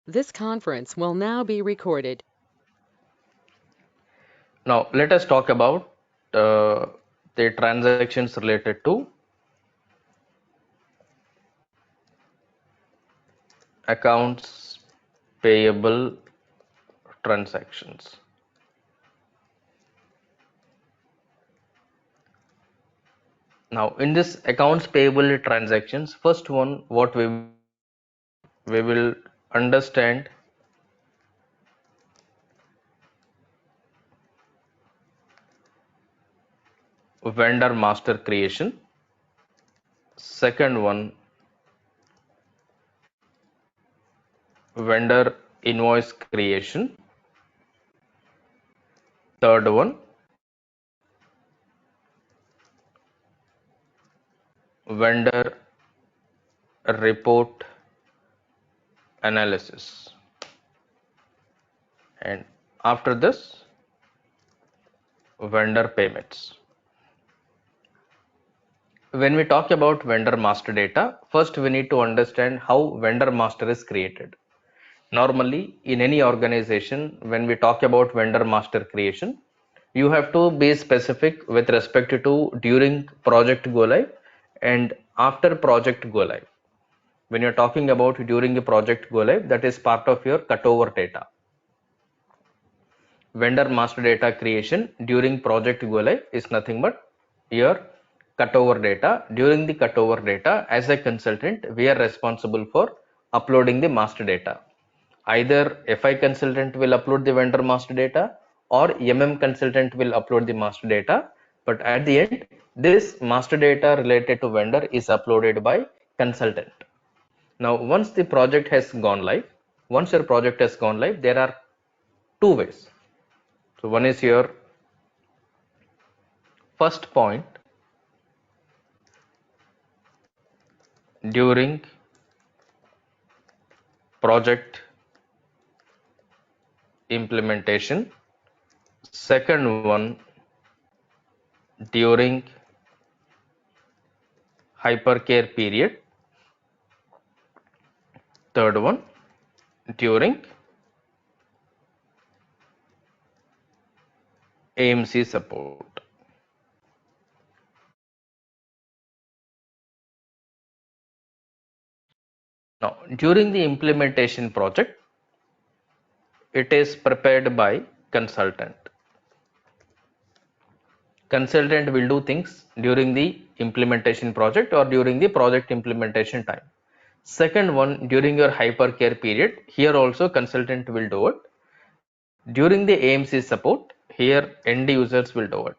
This conference will now be recorded. Now let us talk about the transactions related to accounts payable transactions. Now in this accounts payable transactions, first one what we will understand vendor master creation. Second one, vendor invoice creation. Third one, vendor report analysis. And after this, vendor payments. When we talk about vendor master data, first we need to understand how vendor master is created. Normally, in any organization, when we talk about vendor master creation, you have to be specific with respect to during project go live and after project go live. When you're talking about during a project go live, that is part of your cutover data. Vendor master data creation during project go live is nothing but your cutover data. During the cutover data, as a consultant, we are responsible for uploading the master data. Either FI consultant will upload the vendor master data or consultant will upload the master data. But at the end, this master data related to vendor is uploaded by consultant. Now, once the project has gone live, once your project has gone live, there are two ways. So one is your first point during project implementation. Second one during hypercare period. Third one during AMC support. Now, during the implementation project, it is prepared by consultant. Consultant will do things during the implementation project or during the project implementation time. Second one, during your hypercare period, here also consultant will do it. During the AMC support, here end users will do it.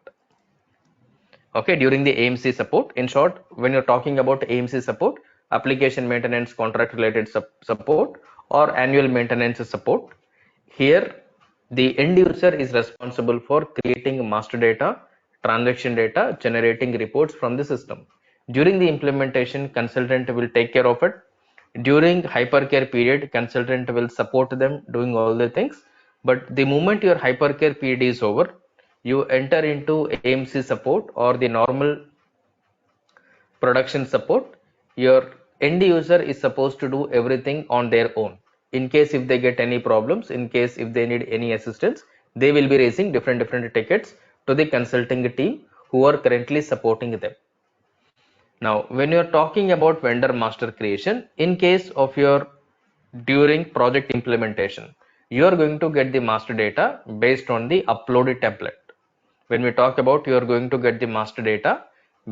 Okay, during the AMC support, in short, when you're talking about AMC support, application maintenance contract related support or annual maintenance support, here the end user is responsible for creating master data, transaction data, generating reports from the system. During the implementation, consultant will take care of it. During hypercare period, consultant will support them doing all the things. But the moment your hypercare period is over, you enter into AMC support or the normal production support. Your end user is supposed to do everything on their own. In case if they get any problems, in case if they need any assistance, they will be raising different tickets to the consulting team who are currently supporting them. Now, when you're talking about vendor master creation, in case of your during project implementation, you are going to get the master data based on the uploaded template. When we talk about you are going to get the master data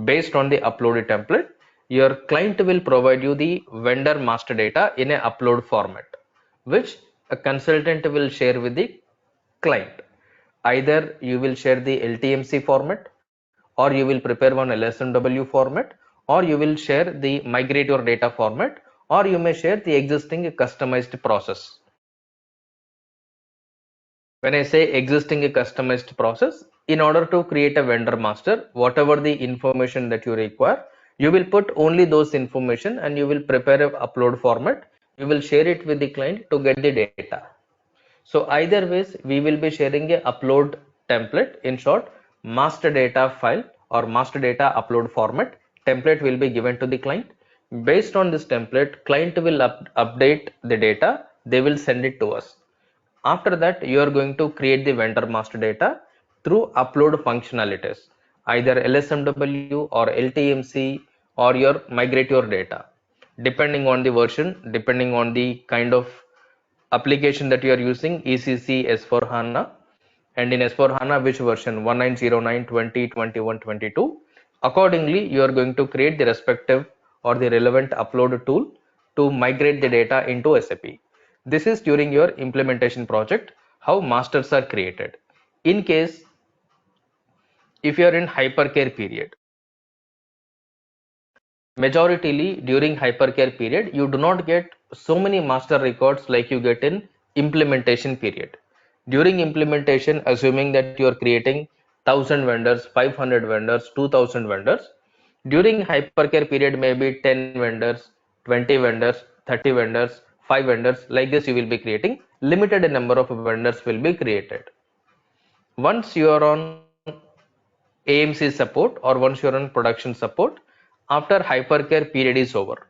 based on the uploaded template, your client will provide you the vendor master data in a upload format, which a consultant will share with the client. Either you will share the LTMC format, or you will prepare one LSMW format, or you will share the migrate your data format, or you may share the existing customized process. When I say existing a customized process, in order to create a vendor master, whatever the information that you require, you will put only those information and you will prepare a upload format. You will share it with the client to get the data. So either ways, we will be sharing a upload template. In short, master data file or master data upload format template will be given to the client. Based on this template, client will update the data. they will send it to us. After that, you are going to create the vendor master data through upload functionalities, either LSMW or LTMC, or your migrate your data, depending on the version, depending on the kind of application that you are using, ECC, S4HANA, and in S4HANA, which version, 1909, 20, 21, 22. Accordingly, you are going to create the respective or the relevant upload tool to migrate the data into SAP. This is during your implementation project, how masters are created. In case if you are in hypercare period, majoritarily during hypercare period, you do not get so many master records like you get in implementation period. During implementation, assuming that you are creating 1000 vendors, 500 vendors, 2000 vendors, during hypercare period, maybe 10 vendors, 20 vendors, 30 vendors, 5 vendors, like this you will be creating. Limited number of vendors will be created. Once you are on AMC support, or once you are on production support, after hypercare period is over,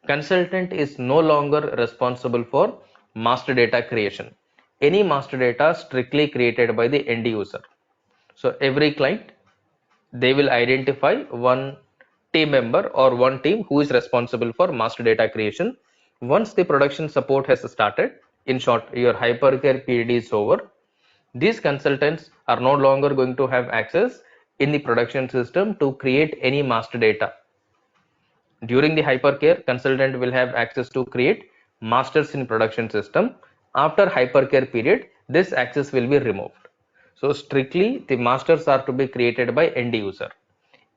consultant is no longer responsible for master data creation. Any master data strictly created by the end user. So every client, they will identify one team member or one team who is responsible for master data creation. Once the production support has started, in short, your hypercare period is over, these consultants are no longer going to have access in the production system to create any master data. During the hypercare, consultant will have access to create masters in production system. After hypercare period, this access will be removed. So strictly the masters are to be created by end user.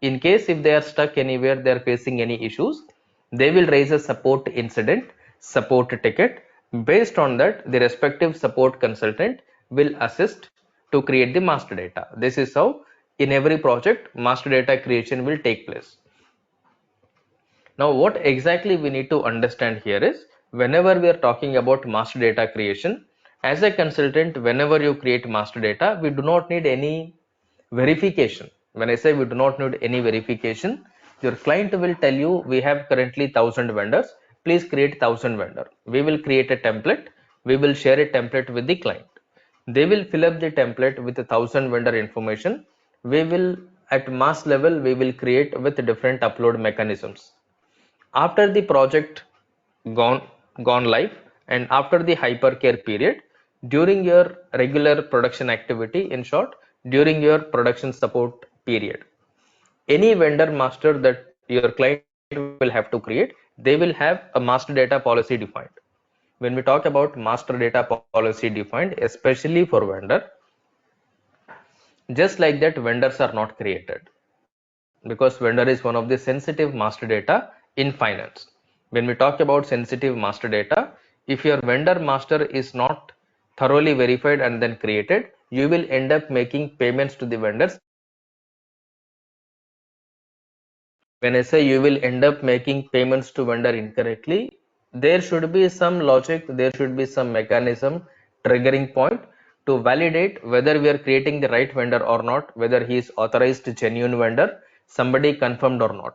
In case if they are stuck anywhere, they are facing any issues, they will raise a support incident, support ticket. Based on that, the respective support consultant will assist to create the master data. This is how in every project master data creation will take place. Now, what exactly we need to understand here is, whenever we are talking about master data creation, as a consultant, whenever you create master data, we do not need any verification. When I say we do not need any verification, your client will tell you we have currently 1000 vendors. Please create 1000 vendor. We will create a template. We will share a template with the client. They will fill up the template with 1000 vendor information. We will at mass level we will create with different upload mechanisms. After the project gone live, and after the hypercare period, during your regular production activity, in short, during your production support period, any vendor master that your client will have to create, they will have a master data policy defined. When we talk about master data policy defined, especially for vendor, just like that, vendors are not created, because vendor is one of the sensitive master data in finance. When we talk about sensitive master data, if your vendor master is not thoroughly verified and then created, you will end up making payments to the vendors. When I say you will end up making payments to vendor incorrectly, there should be some logic, there should be some mechanism, triggering point to validate whether we are creating the right vendor or not, whether he is authorized genuine vendor, somebody confirmed or not.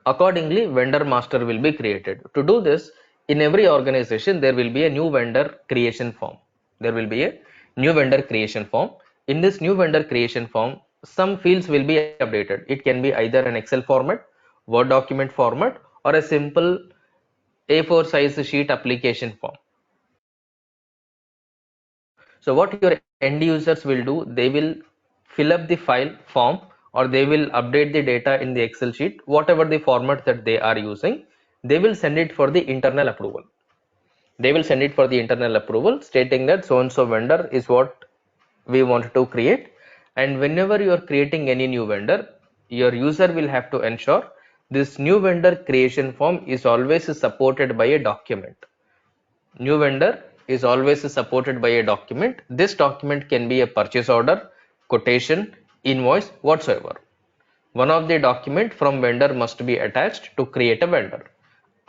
Accordingly, vendor master will be created. To do this, in every organization, there will be a new vendor creation form. There will be a new vendor creation form. In this new vendor creation form, some fields will be updated. It can be either an Excel format, Word document format, or a simple A4 size sheet application form. So what your end users will do, they will fill up the file form, or they will update the data in the Excel sheet, whatever the format that they are using, they will send it for the internal approval. They will send it for the internal approval, stating that so and so vendor is what we want to create. And whenever you are creating any new vendor, your user will have to ensure this new vendor creation form is always supported by a document. New vendor is always supported by a document. This document can be a purchase order, quotation, invoice, whatsoever. One of the document from vendor must be attached to create a vendor.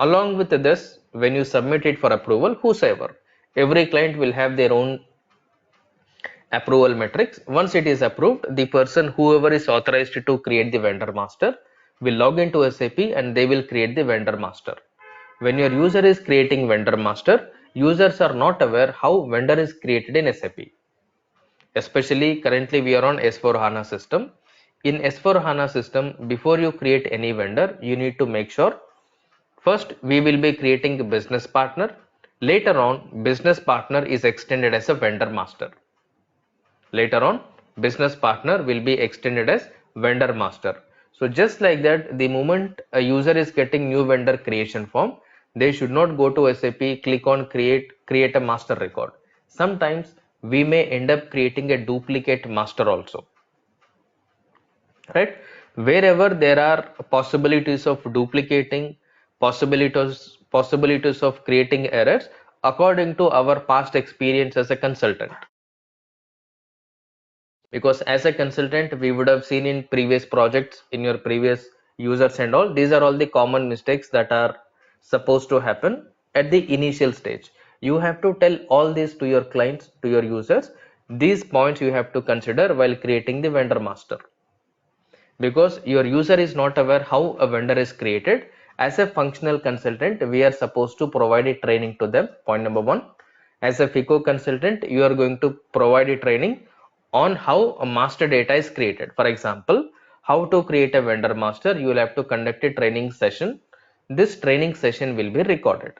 Along with this, when you submit it for approval, whosoever, every client will have their own approval metrics. Once it is approved, the person, whoever is authorized to create the vendor master, will log into SAP and they will create the vendor master. When your user is creating vendor master, users are not aware how vendor is created in SAP. Especially currently we are on S4 HANA system. In S4 HANA system, before you create any vendor, you need to make sure first we will be creating a business partner. Later on, business partner is extended as a vendor master. Later on, business partner will be extended as vendor master. So just like that, the moment a user is getting new vendor creation form, they should not go to SAP, click on create a master record. Sometimes we may end up creating a duplicate master also, right? Wherever there are possibilities of duplicating, possibilities of creating errors, according to our past experience as a consultant, because as a consultant we would have seen in previous projects, in your previous users and all, these are all the common mistakes that are supposed to happen at the initial stage. You have to tell all this to your clients, to your users. These points you have to consider while creating the vendor master, because your user is not aware how a vendor is created. As a functional consultant, we are supposed to provide a training to them. Point number one, as a FICO consultant, you are going to provide a training on how a master data is created. For example, how to create a vendor master, you will have to conduct a training session. This training session will be recorded.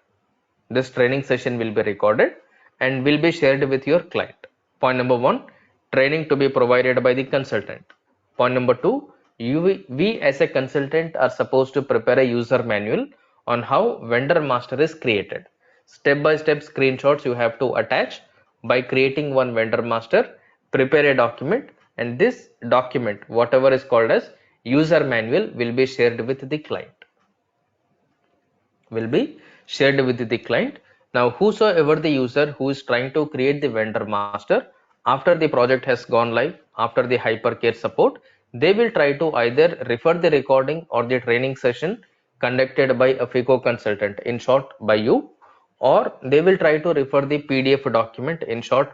This training session will be recorded and will be shared with your client. Point number one, training to be provided by the consultant. Point number two, we as a consultant are supposed to prepare a user manual on how vendor master is created. Step by step screenshots you have to attach by creating one vendor master, prepare a document, and this document, whatever is called as user manual, will be shared with the client. Will be shared with the client. Now, whosoever the user who is trying to create the vendor master, after the project has gone live, after the hypercare support, they will try to either refer the recording or the training session conducted by a FICO consultant, in short by you, or they will try to refer the PDF document, in short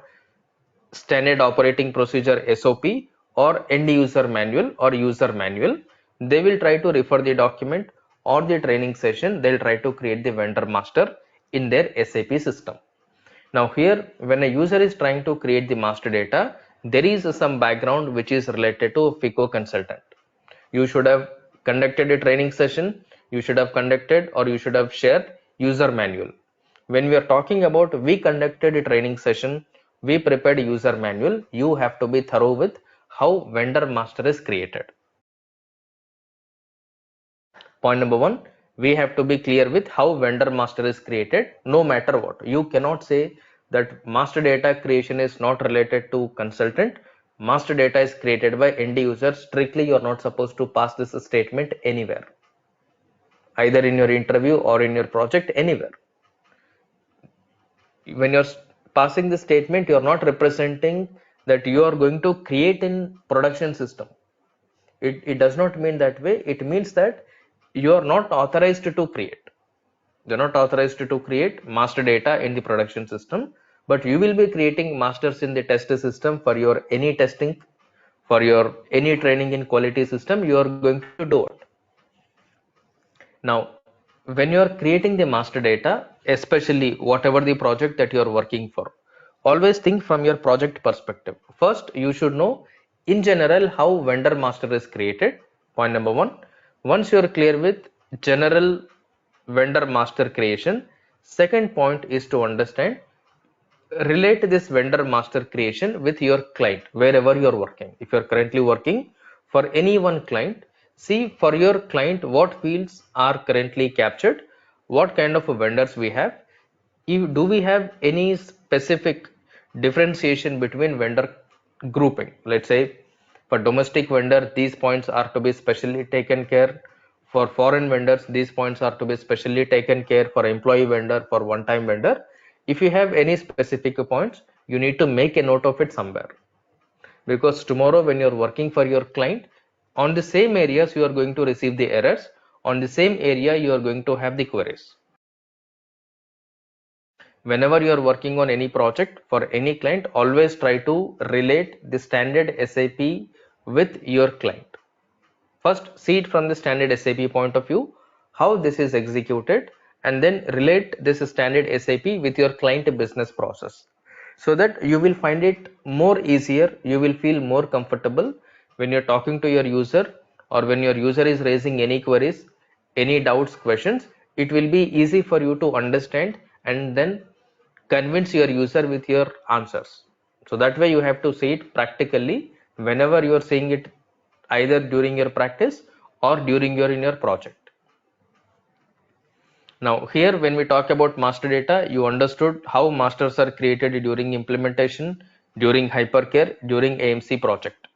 standard operating procedure SOP, or end user manual or user manual. They will try to refer the document or the training session. They'll try to create the vendor master in their SAP system. Now here, when a user is trying to create the master data, there is some background which is related to FICO consultant. You should have conducted a training session, you should have conducted or you should have shared user manual. When we are talking about we conducted a training session, we prepared a user manual, you have to be thorough with how vendor master is created. Point number one, we have to be clear with how vendor master is created. No matter what, you cannot say that master data creation is not related to consultant. Master data is created by end user. Strictly, you are not supposed to pass this statement anywhere, either in your interview or in your project, anywhere. When you're passing the statement, you're not representing that you are going to create in production system. It does not mean that way. It means that you are not authorized to create. You're not authorized to create master data in the production system, but you will be creating masters in the test system for your any testing, for your any training in quality system. You are going to do it. Now, when you are creating the master data, especially whatever the project that you are working for, always think from your project perspective. First, you should know in general how vendor master is created. Point number one. Once you are clear with general vendor master creation, second point is to understand, relate this vendor master creation with your client wherever you are working. If you are currently working for any one client, see for your client what fields are currently captured, what kind of vendors we have. Do we have any specific differentiation between vendor grouping? Let's say for domestic vendor, these points are to be specially taken care. For foreign vendors, these points are to be specially taken care. For employee vendor, for one time vendor, if you have any specific points, you need to make a note of it somewhere, because tomorrow when you're working for your client, on the same areas you are going to receive the errors, on the same area you are going to have the queries. Whenever you are working on any project for any client, always try to relate the standard SAP with your client. First, see it from the standard SAP point of view, how this is executed, and then relate this standard SAP with your client business process, so that you will find it more easier, you will feel more comfortable when you're talking to your user, or when your user is raising any queries, any doubts, questions. It will be easy for you to understand and then convince your user with your answers. So that way you have to see it practically whenever you are seeing it, either during your practice or during your in your project. Now here when we talk about master data, you understood how masters are created during implementation, during hypercare, during AMC project.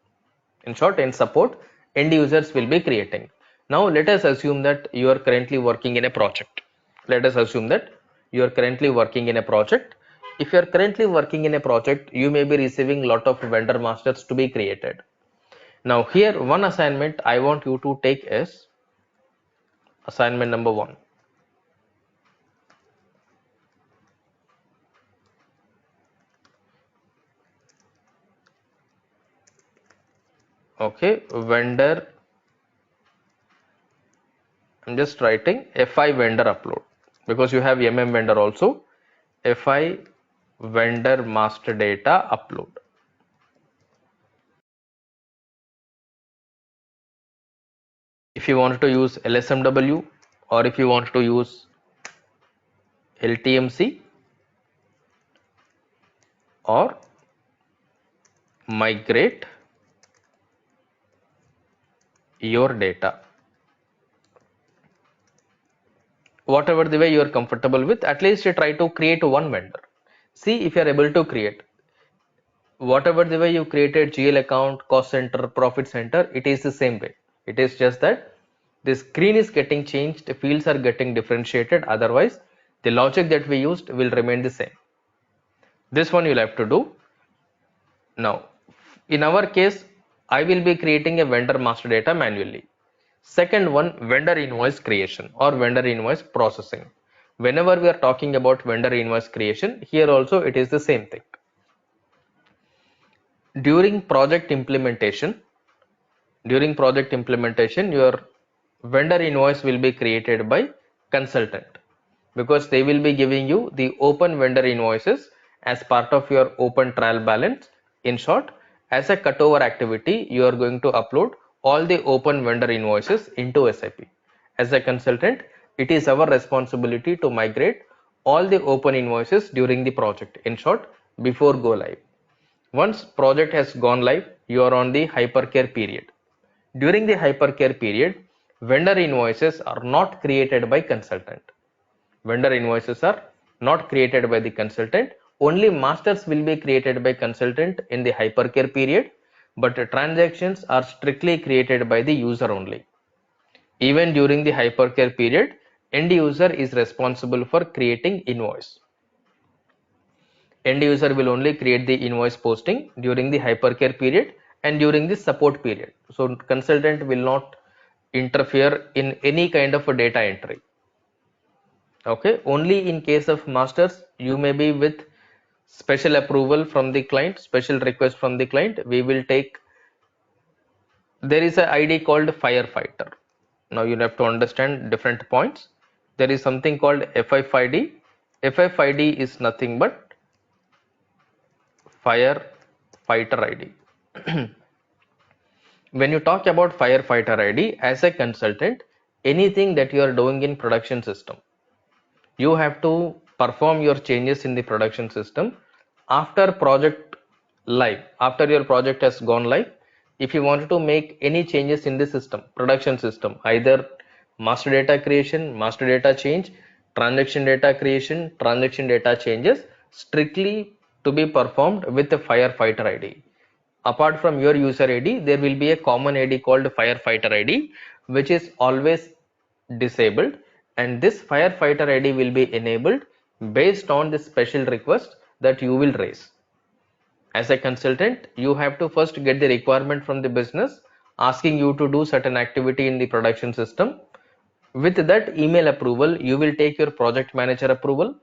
In short, in support, end users will be creating. Now let us assume that you are currently working in a project. Let us assume that you are currently working in a project. If you are currently working in a project, you may be receiving lot of vendor masters to be created. Now here one assignment I want you to take is assignment number 1. Okay, vendor, I'm just writing FI vendor upload, because you have vendor also. FI vendor master data upload. If you want to use LSMW, or if you want to use LTMC, or migrate your data, whatever the way you are comfortable with, at least you try to create one vendor. See if you are able to create. Whatever the way you created GL account, cost center, profit center, it is the same way. It is just that the screen is getting changed, fields are getting differentiated, otherwise the logic that we used will remain the same. This one you'll have to do. Now in our case, I will be creating a vendor master data manually. Second one, vendor invoice creation or vendor invoice processing. Whenever we are talking about vendor invoice creation, here also it is the same thing. During project implementation, your vendor invoice will be created by consultant, because they will be giving you the open vendor invoices as part of your open trial balance. In short, as a cutover activity, you are going to upload all the open vendor invoices into SAP. As a consultant, it is our responsibility to migrate all the open invoices during the project. In short, before go live. Once project has gone live, you are on the hypercare period. During the hypercare period, vendor invoices are not created by consultant. Vendor invoices are not created by the consultant. Only masters will be created by consultant in the hypercare period, but transactions are strictly created by the user only. Even during the hypercare period, end user is responsible for creating invoice. End user will only create the invoice posting during the hypercare period and during the support period. So consultant will not interfere in any kind of a data entry. Okay, only in case of masters, you may be with special approval from the client, special request from the client. We will take, there is a ID called firefighter. Now you have to understand different points. There is something called FFID. FFID is nothing but firefighter ID. When you talk about firefighter ID, as a consultant, anything that you are doing in production system, you have to perform your changes in the production system after project live. After your project has gone live, if you want to make any changes in the system, production system, either master data creation, master data change, transaction data creation, transaction data changes, strictly to be performed with the firefighter ID. Apart from your user ID, there will be a common ID called firefighter ID, which is always disabled, and this firefighter ID will be enabled based on the special request that you will raise. As a consultant, you have to first get the requirement from the business asking you to do certain activity in the production system. With that email approval, you will take your project manager approval.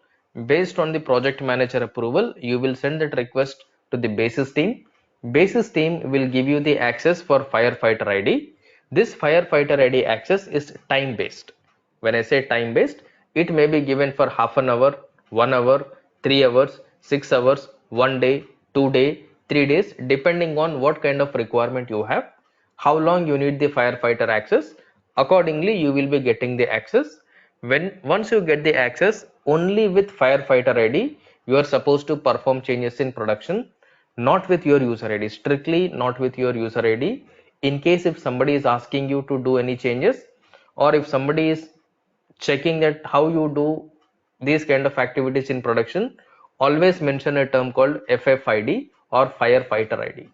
Based on the project manager approval, you will send that request to the basis team. Basis team will give you the access for firefighter ID. This firefighter ID access is time based. When I say time based, It may be given for half an hour, 1 hour, 3 hours, 6 hours, 1 day, 2 day, 3 days, depending on what kind of requirement you have, how long you need the firefighter access. Accordingly, you will be getting the access. Once you get the access, only with firefighter ID, you are supposed to perform changes in production, not with your user ID, strictly not with your user ID. In case if somebody is asking you to do any changes, or if somebody is checking that how you do these kind of activities in production, always mention a term called FFID or firefighter ID.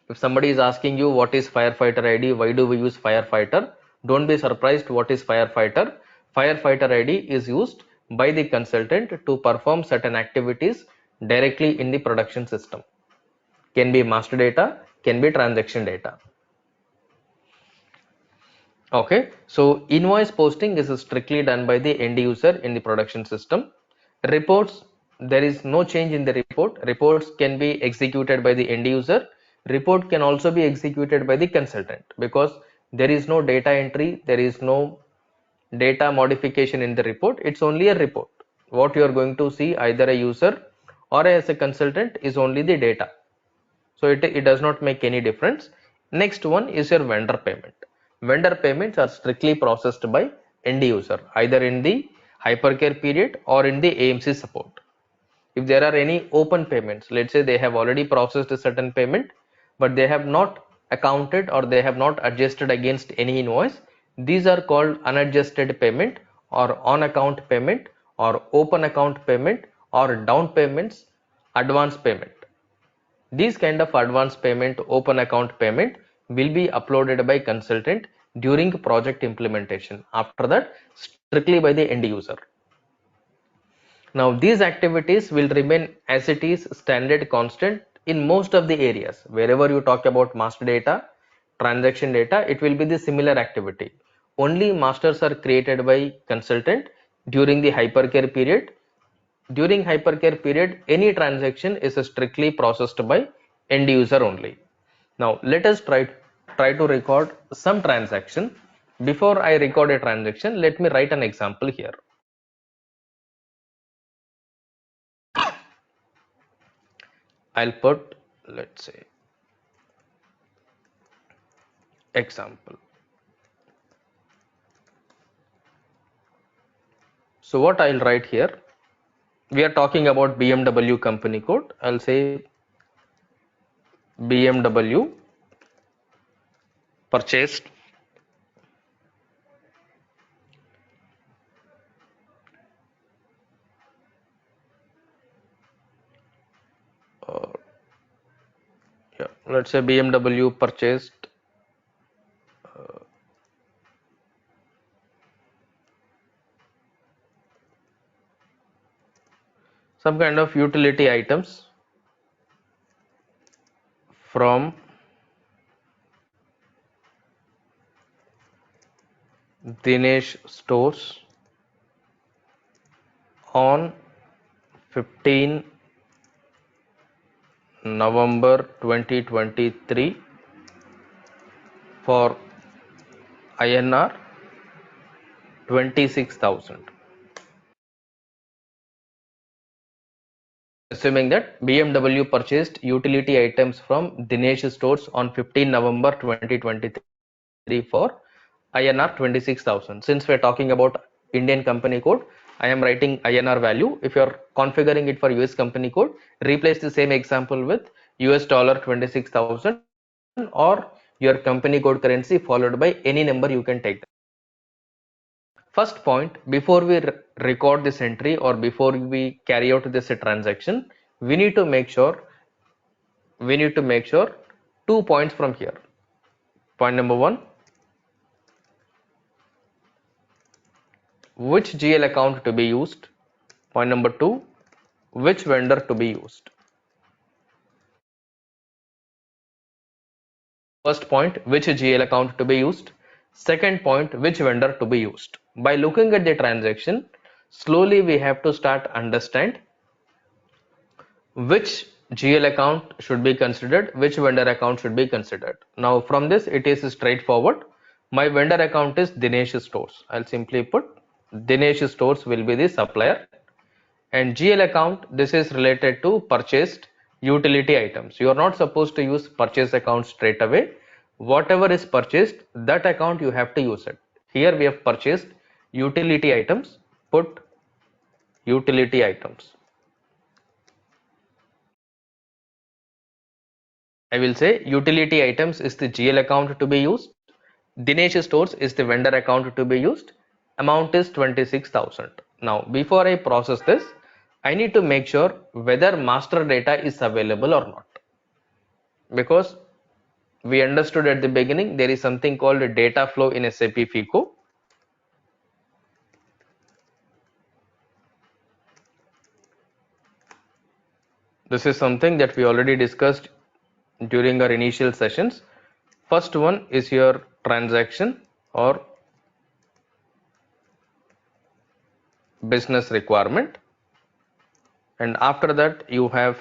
If somebody is asking you what is firefighter ID, why do we use firefighter, don't be surprised what is firefighter. Firefighter ID is used by the consultant to perform certain activities directly in the production system. Can be master data, can be transaction data. Okay, so invoice posting is strictly done by the end user in the production system. Reports, there is no change in the report. Reports can be executed by the end user. Report can also be executed by the consultant, because there is no data entry, there is no data modification in the report. It's only a report. What you are going to see, either a user or as a consultant, is only the data. So it does not make any difference. Next one is your vendor payment. Vendor payments are strictly processed by end user, either in the hypercare period or in the AMC support. If there are any open payments, let's say they have already processed a certain payment, but they have not accounted or they have not adjusted against any invoice, these are called unadjusted payment or on account payment or open account payment or down payments, advance payment. These kind of advance payment, open account payment will be uploaded by consultant during project implementation. After that, strictly by the end user. Now these activities will remain as it is, standard constant in most of the areas. Wherever you talk about master data, transaction data, it will be the similar activity. Only masters are created by consultant during the hypercare period. During hypercare period, any transaction is strictly processed by end user only. Now let us try to record some transaction. Before I record a transaction, let me write an example here. I'll put, let's say, example. So what I'll write here, we are talking about BMW company code. I'll say BMW purchased uh, yeah, let's say BMW purchased some kind of utility items from Dinesh stores on 15 November 2023 for INR 26,000. Assuming that BMW purchased utility items from Dinesh stores on 15 November 2023 for INR 26,000. Since we're talking about Indian company code, I am writing INR value. If you're configuring it for US company code, replace the same example with US dollar 26,000 or your company code currency followed by any number you can take. First point, before we record this entry or before we carry out this transaction, we need to make sure 2 points from here. Point number one, which GL account to be used. Point number two, which vendor to be used. First point, which GL account to be used. Second point, which vendor to be used. By looking at the transaction, slowly we have to start understand which GL account should be considered, which vendor account should be considered. Now from this it is straightforward. My vendor account is Dinesh stores. I'll simply put Dinesh Stores will be the supplier. And GL account, this is related to purchased utility items. You are not supposed to use purchase account straight away. Whatever is purchased, that account you have to use it. Here we have purchased utility items. Put utility items. I will say utility items is the GL account to be used. Dinesh Stores is the vendor account to be used. Amount is 26,000. Now, before I process this, I need to make sure whether master data is available or not. Because we understood at the beginning there is something called data flow in SAP FICO. This is something that we already discussed during our initial sessions. First one is your transaction or business requirement, and after that you have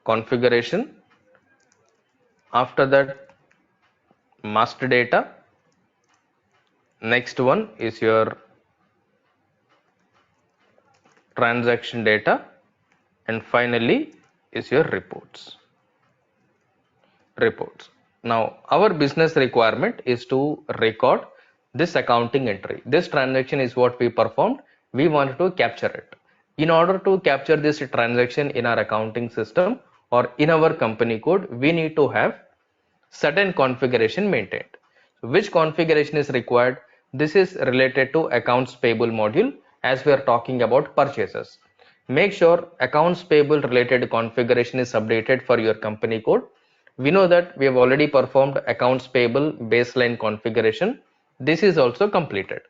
configuration, after that master data, next one is your transaction data, and finally is your reports. Now our business requirement is to record this accounting entry. This transaction is what we performed. We want to capture it. In order to capture this transaction in our accounting system or in our company code, we need to have certain configuration maintained. So which configuration is required? This is related to accounts payable module, as we are talking about purchases. Make sure accounts payable related configuration is updated for your company code. We know that we have already performed accounts payable baseline configuration. This is also completed.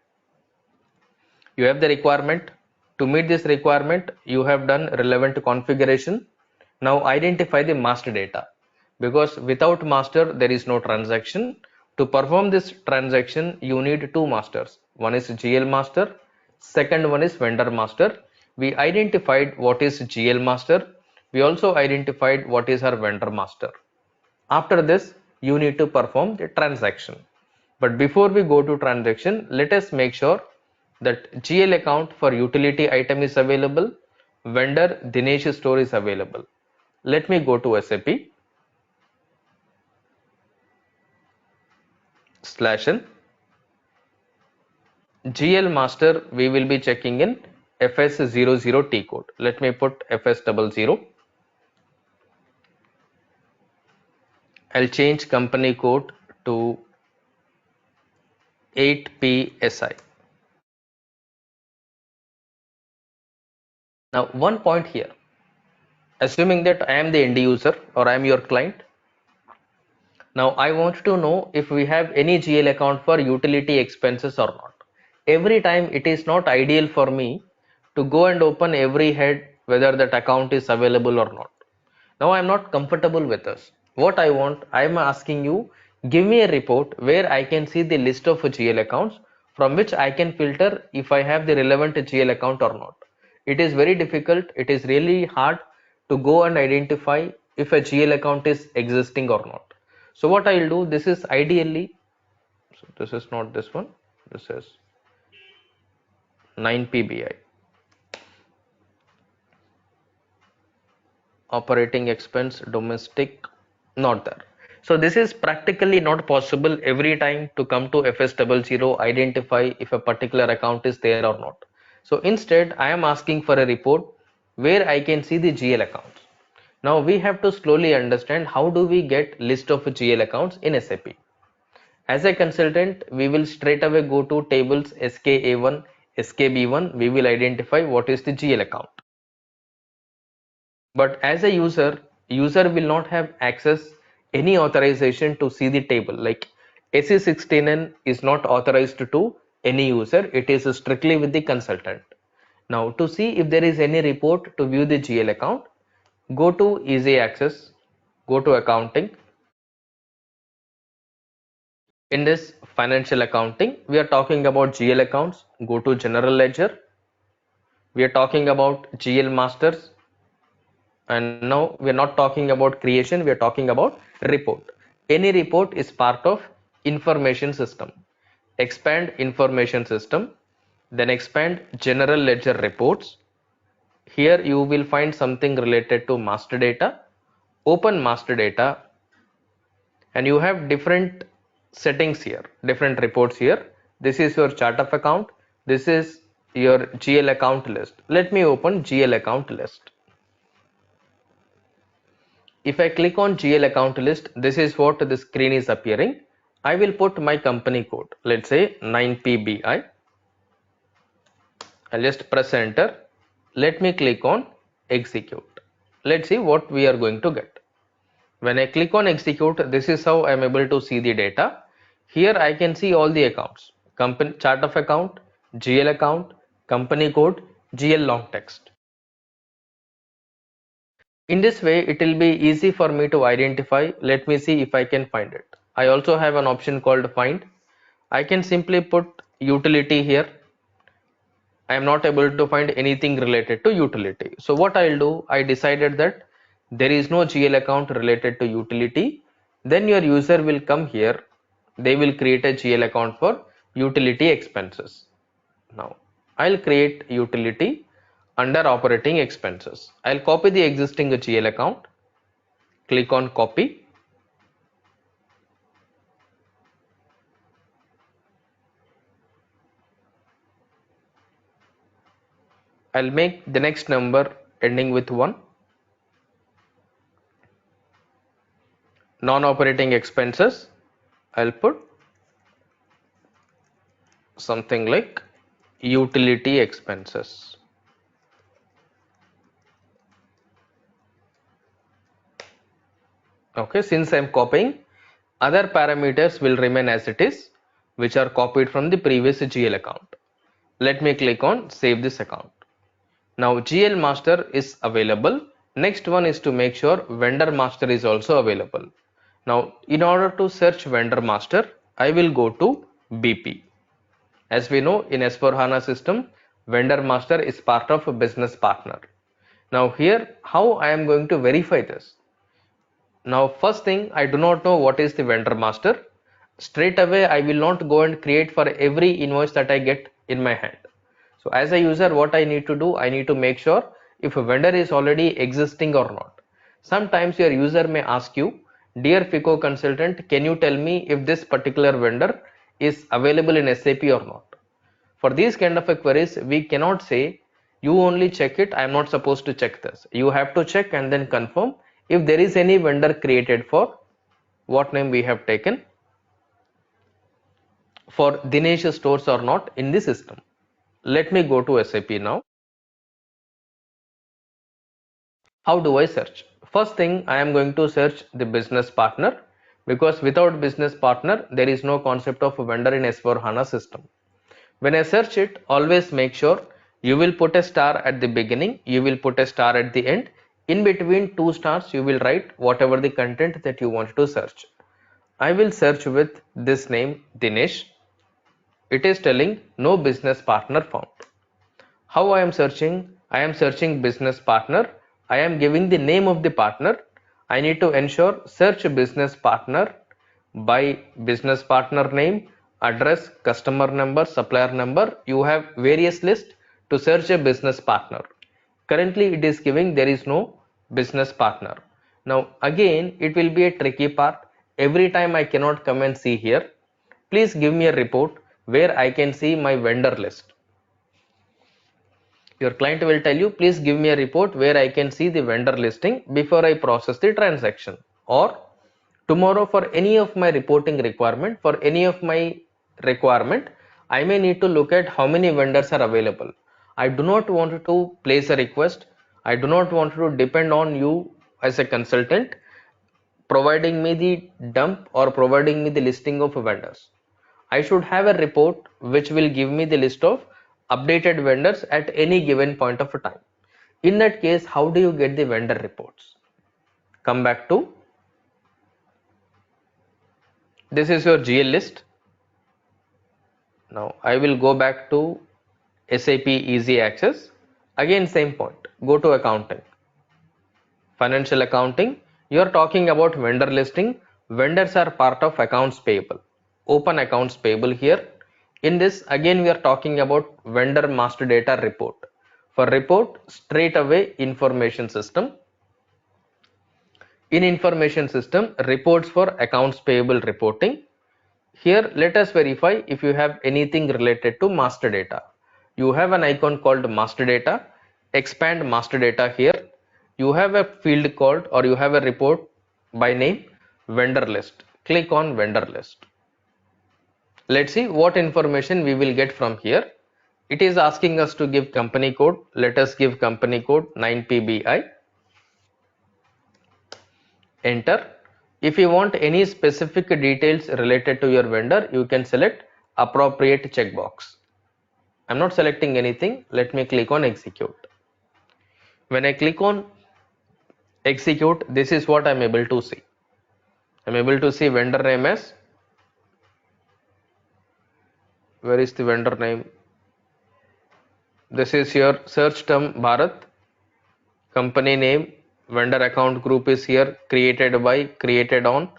You have the requirement. To meet this requirement, you have done relevant configuration. Now identify the master data, because without master there is no transaction. To perform this transaction, you need two masters. One is GL master, second one is vendor master. We identified what is GL master. We also identified what is our vendor master. After this, you need to perform the transaction. But before we go to transaction, let us make sure that GL account for utility item is available, vendor Dinesh store is available. Let me go to SAP /n GL master. We will be checking in FS00T code. Let me put FS00. I'll change company code to 8PSI. Now one point here, assuming that I am the end user or I am your client. Now I want to know if we have any GL account for utility expenses or not. Every time it is not ideal for me to go and open every head whether that account is available or not. Now I am not comfortable with this. What I want, I am asking you, give me a report where I can see the list of GL accounts from which I can filter if I have the relevant GL account or not. It is very difficult. It is really hard to go and identify if a GL account is existing or not. So what I will do, this is ideally, so this is not this one, this is 9PBI. Operating expense domestic, not there. So this is practically not possible every time to come to FS00, identify if a particular account is there or not. So instead I am asking for a report where I can see the GL accounts. Now we have to slowly understand how do we get list of GL accounts in SAP. As a consultant, we will straight away go to tables SKA1, SKB1. We will identify what is the GL account. But as a user will not have access any authorization to see the table. Like SE16N is not authorized to any user. It is strictly with the consultant. Now to see if there is any report to view the GL account, go to easy access, go to accounting. In this financial accounting, we are talking about GL accounts. Go to general ledger. We are talking about GL masters. And now we are not talking about creation, we are talking about report. Any report is part of information system. Expand information system. then expand general ledger reports. Here you will find something related to master data. Open master data and you have different settings here, different reports here. This is your chart of account. This is your GL account list. Let me open GL account list. If I click on GL account list, this is what the screen is appearing. I will put my company code, let's say 9PBI. I'll just press enter. Let me click on execute. Let's see what we are going to get. When I click on execute, this is how I am able to see the data. Here I can see all the accounts, company chart of account, GL account, company code, GL long text. In this way, it will be easy for me to identify. Let me see if I can find it. I also have an option called find. I can simply put utility here. I am not able to find anything related to utility. So what I'll do, I decided that there is no GL account related to utility. Then your user will come here. They will create a GL account for utility expenses. Now I'll create utility under operating expenses. I'll copy the existing GL account. Click on copy. I'll make the next number ending with 1. Non-operating expenses, I'll put something like utility expenses. Okay, since I'm copying, other parameters will remain as it is, which are copied from the previous GL account. Let me click on save this account. Now GL master is available. Next one is to make sure vendor master is also available. Now in order to search vendor master, I will go to BP. As we know, in S4HANA system, vendor master is part of a business partner. Now here, how I am going to verify this? Now first thing, I do not know what is the vendor master. Straight away, I will not go and create for every invoice that I get in my hand. So as a user, what I need to do, I need to make sure if a vendor is already existing or not. Sometimes your user may ask you, dear FICO consultant, can you tell me if this particular vendor is available in SAP or not? For these kind of queries, we cannot say you only check it, I am not supposed to check this. You have to check and then confirm if there is any vendor created for what name we have taken for Dinesh stores or not in the system. Let me go to SAP now. How do I search? First thing, I am going to search the business partner, because without business partner there is no concept of a vendor in S4HANA system. When I search it, always make sure you will put a star at the beginning, you will put a star at the end. In between 2 stars, you will write whatever the content that you want to search. I will search with this name Dinesh. It is telling no business partner found. How I am searching? I am searching business partner. I am giving the name of the partner. I need to ensure search business partner by business partner name, address, customer number, supplier number. You have various lists to search a business partner. Currently it is giving there is no business partner. Now again it will be a tricky part. Every time I cannot come and see here. Please give me a report where I can see my vendor list. Your client will tell you, please give me a report where I can see the vendor listing before I process the transaction. Or tomorrow, for any of my reporting requirement, for any of my requirement, I may need to look at how many vendors are available. I do not want to place a request. I do not want to depend on you as a consultant providing me the dump or providing me the listing of vendors. I should have a report which will give me the list of updated vendors at any given point of time. In that case, how do you get the vendor reports? Come back to this is your GL list. Now I will go back to SAP Easy Access. Again, same point. Go to accounting. Financial accounting. You are talking about vendor listing. Vendors are part of accounts payable. Open accounts payable here. In this, again, we are talking about vendor master data report. For report, straight away information system. In information system, reports for accounts payable reporting. Here, let us verify if you have anything related to master data. You have an icon called master data. Expand master data here. You have a field called, or you have a report by name vendor list. Click on vendor list. Let's see what information we will get from here. It is asking us to give company code. Let us give company code 9PBI. Enter. If you want any specific details related to your vendor, you can select appropriate checkbox. I'm not selecting anything. Let me click on execute. When I click on execute, this is what I'm able to see. I'm able to see vendor name as, where is the vendor name? This is your search term Bharat. Company name, vendor account group is here, created by, created on,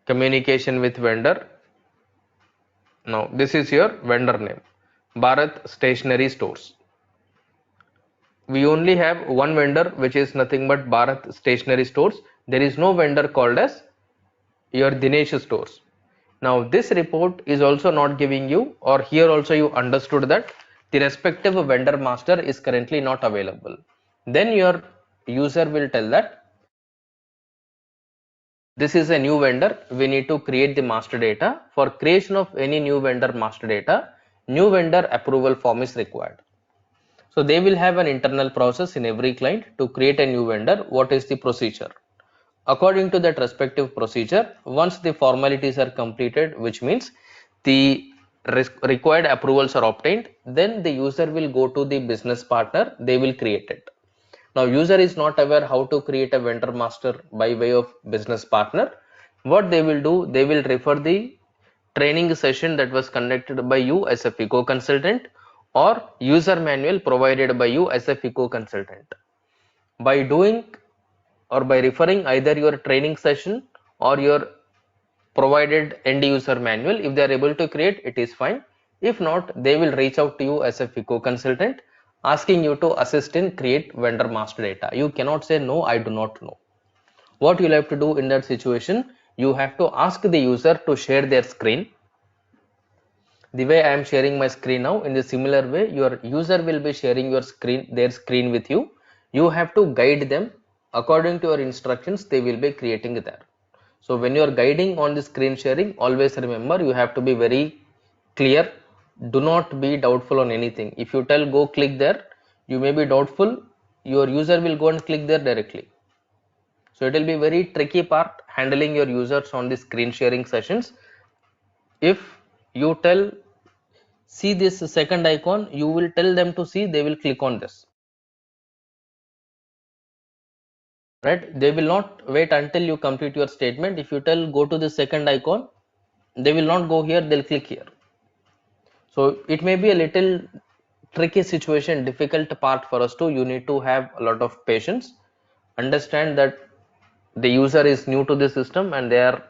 communication with vendor. Now this is your vendor name, Bharat Stationery Stores. We only have one vendor, which is nothing but Bharat Stationery Stores. There is no vendor called as your Dinesh Stores. Now this report is also not giving you, or here also you understood that the respective vendor master is currently not available. Then your user will tell that this is a new vendor, we need to create the master data. For creation of any new vendor master data, new vendor approval form is required. So they will have an internal process in every client to create a new vendor. What is the procedure? According to that respective procedure, once the formalities are completed, which means the required approvals are obtained, then the user will go to the business partner, they will create it. Now user is not aware how to create a vendor master by way of business partner. What they will do, they will refer the training session that was conducted by you as a FICO consultant, or user manual provided by you as a FICO consultant. By doing, or by referring either your training session or your provided end user manual, if they are able to create, it is fine. If not, they will reach out to you as a FICO consultant asking you to assist in create vendor master data. You cannot say no, I do not know. What you'll have to do in that situation, you have to ask the user to share their screen. The way I am sharing my screen now, in the similar way your user will be sharing your screen, their screen with you. You have to guide them according to your instructions, they will be creating there. So when you are guiding on the screen sharing, always remember you have to be very clear. Do not be doubtful on anything. If you tell go click there, you may be doubtful, your user will go and click there directly. So it will be very tricky part handling your users on the screen sharing sessions. If you tell see this second icon, you will tell them to see, they will click on this, right? They will not wait until you complete your statement. If you tell go to the second icon, they will not go here, they'll click here. So it may be a little tricky situation, difficult part for us to, you need to have a lot of patience, understand that the user is new to the system and they are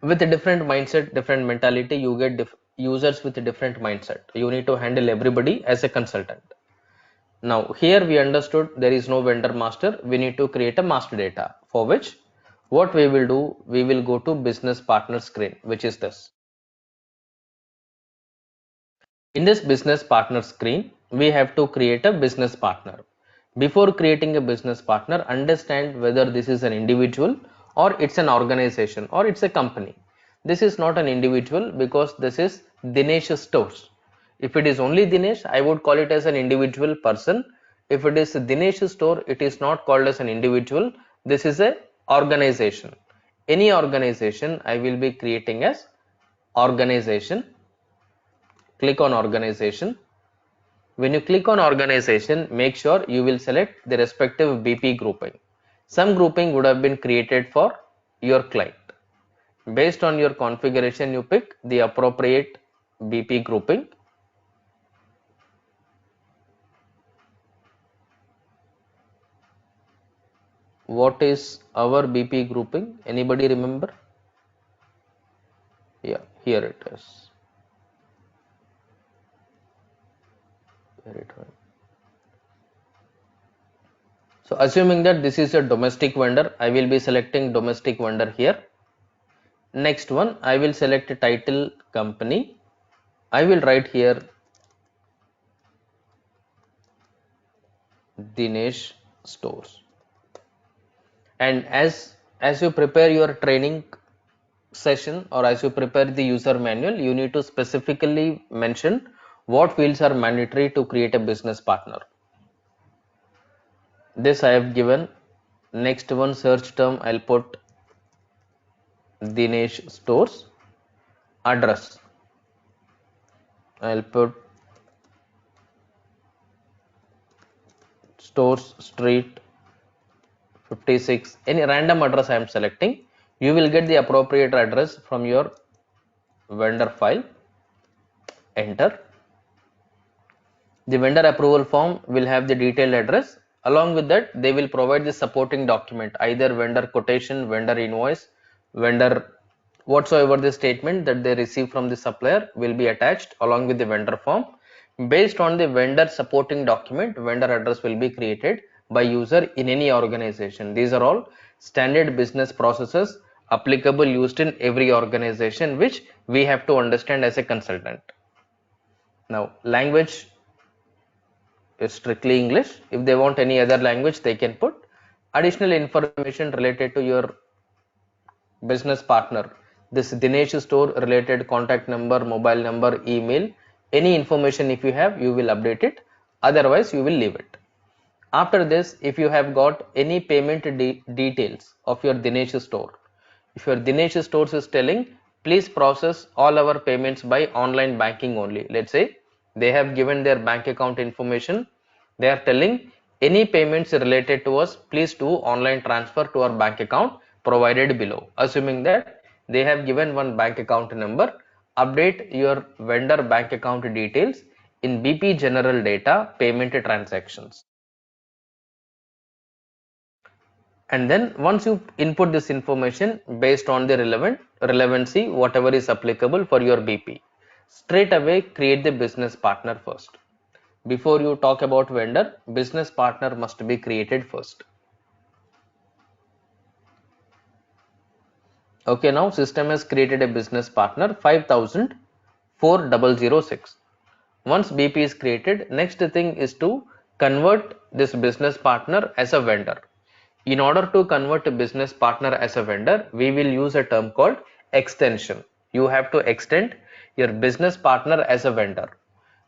with a different mindset, different mentality. You get users with a different mindset, you need to handle everybody as a consultant. Now here we understood there is no vendor master, we need to create a master data, for which what we will do, we will go to business partner screen, which is this. In this business partner screen, we have to create a business partner. Before creating a business partner, understand whether this is an individual or it's an organization or it's a company. This is not an individual because this is Dinesh Stores. If it is only Dinesh, I would call it as an individual person. If it is Dinesh Store, it is not called as an individual. This is a organization. Any organization I will be creating as organization. Click on organization. When you click on organization, make sure you will select the respective BP grouping. Some grouping would have been created for your client. Based on your configuration, you pick the appropriate BP grouping. What is our BP grouping? Anybody remember? Yeah, here it is. Here it went. So assuming that this is a domestic vendor, I will be selecting domestic vendor here. Next one, I will select title company. I will write here Dinesh Stores. And as you prepare your training session or as you prepare the user manual, you need to specifically mention what fields are mandatory to create a business partner. This I have given. Next one, search term, I'll put Dinesh Stores. Address, I'll put Stores Street 56. Any random address I am selecting. You will get the appropriate address from your vendor file. Enter. The vendor approval form will have the detailed address. Along with that, they will provide the supporting document, either vendor quotation, vendor invoice, vendor whatsoever the statement that they receive from the supplier will be attached along with the vendor form. Based on the vendor supporting document, vendor address will be created by user in any organization. These are all standard business processes applicable used in every organization, which we have to understand as a consultant. Now, language is strictly English. If they want any other language, they can put additional information related to your business partner. This Dinesh store related contact number, mobile number, email, any information if you have, you will update it. Otherwise, you will leave it. After this, if you have got any payment details of your Dinesh store, if your Dinesh stores is telling, please process all our payments by online banking only. Let's say they have given their bank account information. They are telling any payments related to us, please do online transfer to our bank account provided below. Assuming that they have given one bank account number, update your vendor bank account details in BP general data payment transactions. And then once you input this information based on the relevancy, whatever is applicable for your BP, straight away create the business partner first. Before you talk about vendor, business partner must be created first. Okay, now system has created a business partner 50004006. Once BP is created, next thing is to convert this business partner as a vendor. In order to convert a business partner as a vendor, we will use a term called extension. You have to extend your business partner as a vendor.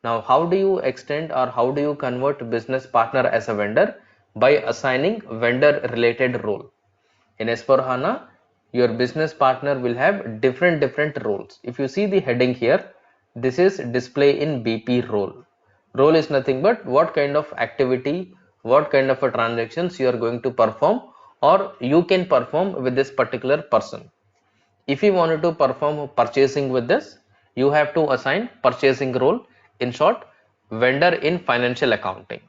Now, how do you extend or how do you convert business partner as a vendor? By assigning vendor related role. In S4HANA, your business partner will have different roles. If you see the heading here, this is display in BP role. Role is nothing but what kind of activity, what kind of a transactions you are going to perform or you can perform with this particular person. If you wanted to perform purchasing with this, you have to assign purchasing role. In short, vendor in financial accounting.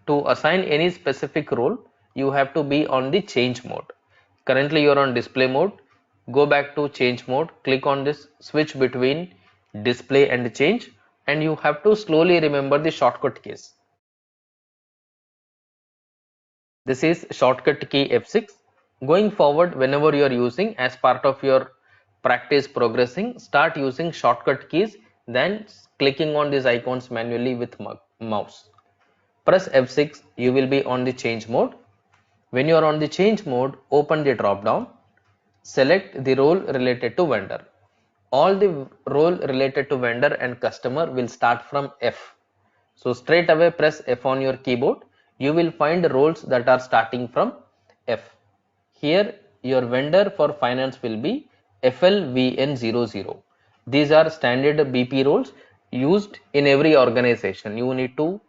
To assign any specific role, you have to be on the change mode. Currently you are on display mode. Go back to change mode, click on this switch between display and change, and you have to slowly remember the shortcut keys. This is shortcut key F6. Going forward, whenever you are using as part of your practice progressing, start using shortcut keys than clicking on these icons manually with mouse. Press F6, you will be on the change mode. When you are on the change mode, open the drop down, select the role related to vendor. All the role related to vendor and customer will start from F. So straight away press F on your keyboard. You will find roles that are starting from F. Here your vendor for finance will be FLVN00. These are standard BP roles used in every organization. You need to,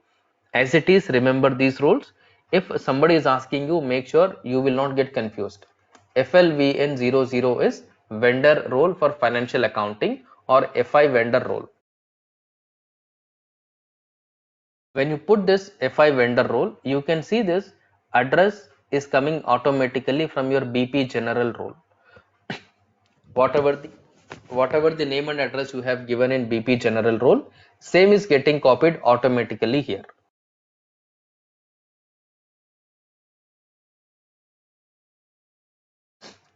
as it is, remember these roles. If somebody is asking you, make sure you will not get confused. FLVN00 is vendor role for financial accounting or FI vendor role. When you put this FI vendor role, you can see this address is coming automatically from your BP general role. Whatever the whatever the name and address you have given in BP general role, same is getting copied automatically here.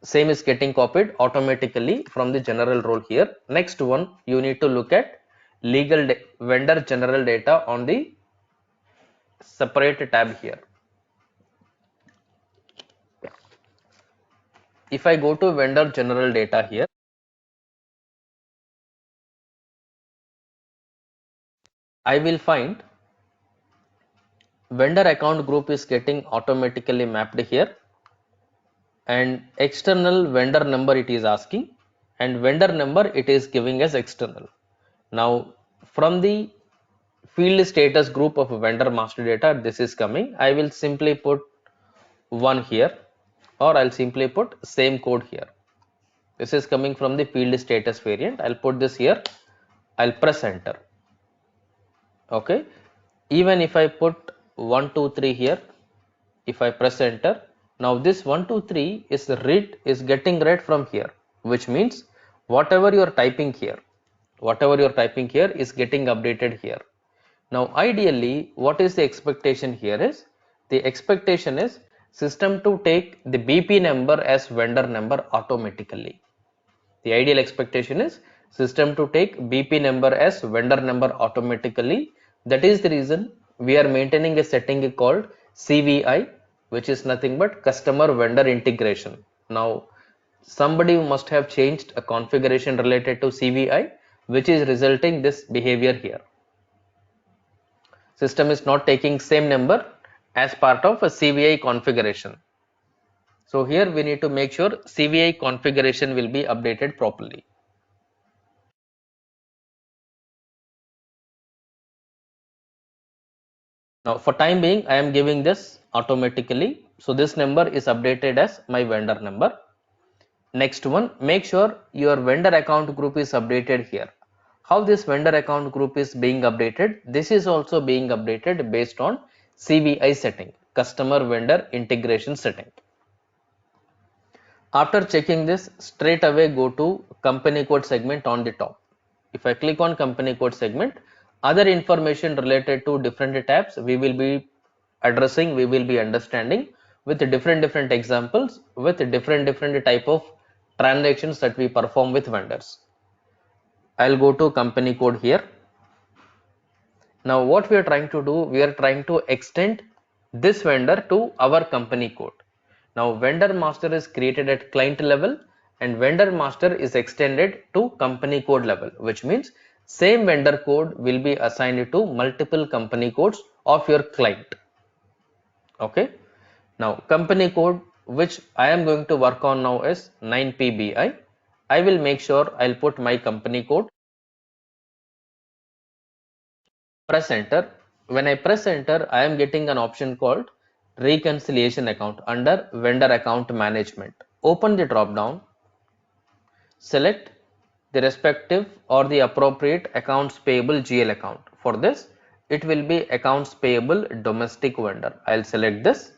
Same is getting copied automatically from the general role here. Next one, you need to look at vendor general data on the separate tab here. If I go to vendor general data here, I will find vendor account group is getting automatically mapped here, and external vendor number it is asking, and vendor number it is giving as external. Now from the field status group of vendor master data, this is coming. I will simply put 1 here, or I'll simply put same code here. This is coming from the field status variant. I'll put this here. I'll press enter. Okay. Even if I put 1 2 3 here, if I press enter, now this 1 2 3 is getting read from here, which means whatever you are typing here, is getting updated here. Now ideally, what is the expectation here is, the expectation is system to take the BP number as vendor number automatically. The ideal expectation is system to take BP number as vendor number automatically. That is the reason we are maintaining a setting called CVI, which is nothing but customer vendor integration. Now somebody must have changed a configuration related to CVI, which is resulting this behavior here. System is not taking same number as part of a CVI configuration. So here we need to make sure CVI configuration will be updated properly. Now for time being, I am giving this automatically. So this number is updated as my vendor number. Next one, make sure your vendor account group is updated here. How this vendor account group is being updated? This is also being updated based on CVI setting, customer vendor integration setting. After checking this, straight away go to company code segment on the top. If I click on company code segment, other information related to different tabs we will be addressing, we will be understanding with different examples, with different type of transactions that we perform with vendors. I'll go to company code here. Now what we are trying to do, we are trying to extend this vendor to our company code. Now vendor master is created at client level and vendor master is extended to company code level, which means same vendor code will be assigned to multiple company codes of your client. Okay. Now company code which I am going to work on now is 9PBI. I will make sure I'll put my company code. Press enter. When I press enter, I am getting an option called reconciliation account under vendor account management. Open the drop down, select the respective or the appropriate accounts payable GL account. For this, it will be accounts payable domestic vendor. I'll select this.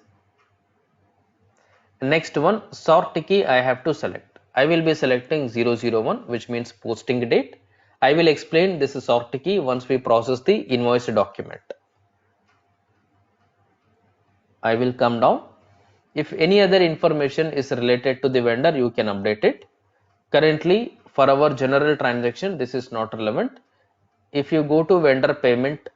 Next one, sort key I have to select. I will be selecting 001, which means posting date. I will explain this sort key once we process the invoice document. I will come down. If any other information is related to the vendor, you can update it. Currently, for our general transaction, this is not relevant. If you go to vendor payment,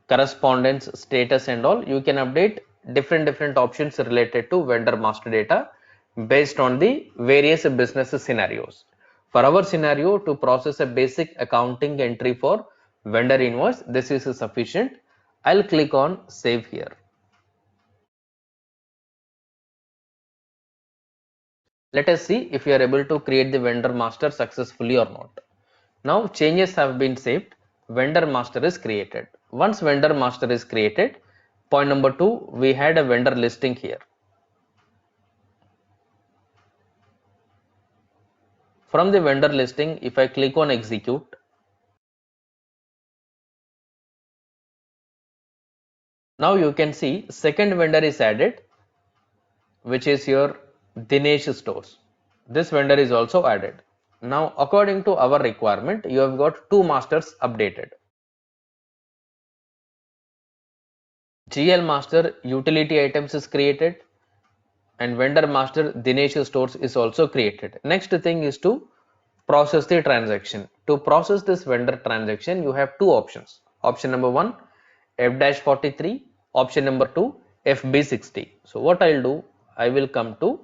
correspondence, status and all, you can update different options related to vendor master data based on the various business scenarios. For our scenario, to process a basic accounting entry for vendor invoice, this is sufficient. I'll click on save here. Let us see if we are able to create the vendor master successfully or not. Now changes have been saved. Vendor master is created. Once vendor master is created, point number 2, we had a vendor listing here. From the vendor listing, if I click on execute, now you can see second vendor is added, which is your Dinesh stores. This vendor is also added. Now, according to our requirement, you have got two masters updated. GL master utility items is created and vendor master Dinesh stores is also created. Next thing is to process the transaction. To process this vendor transaction, you have two options. Option number one, F-43. Option number two, FB60. So what I'll do, I will come to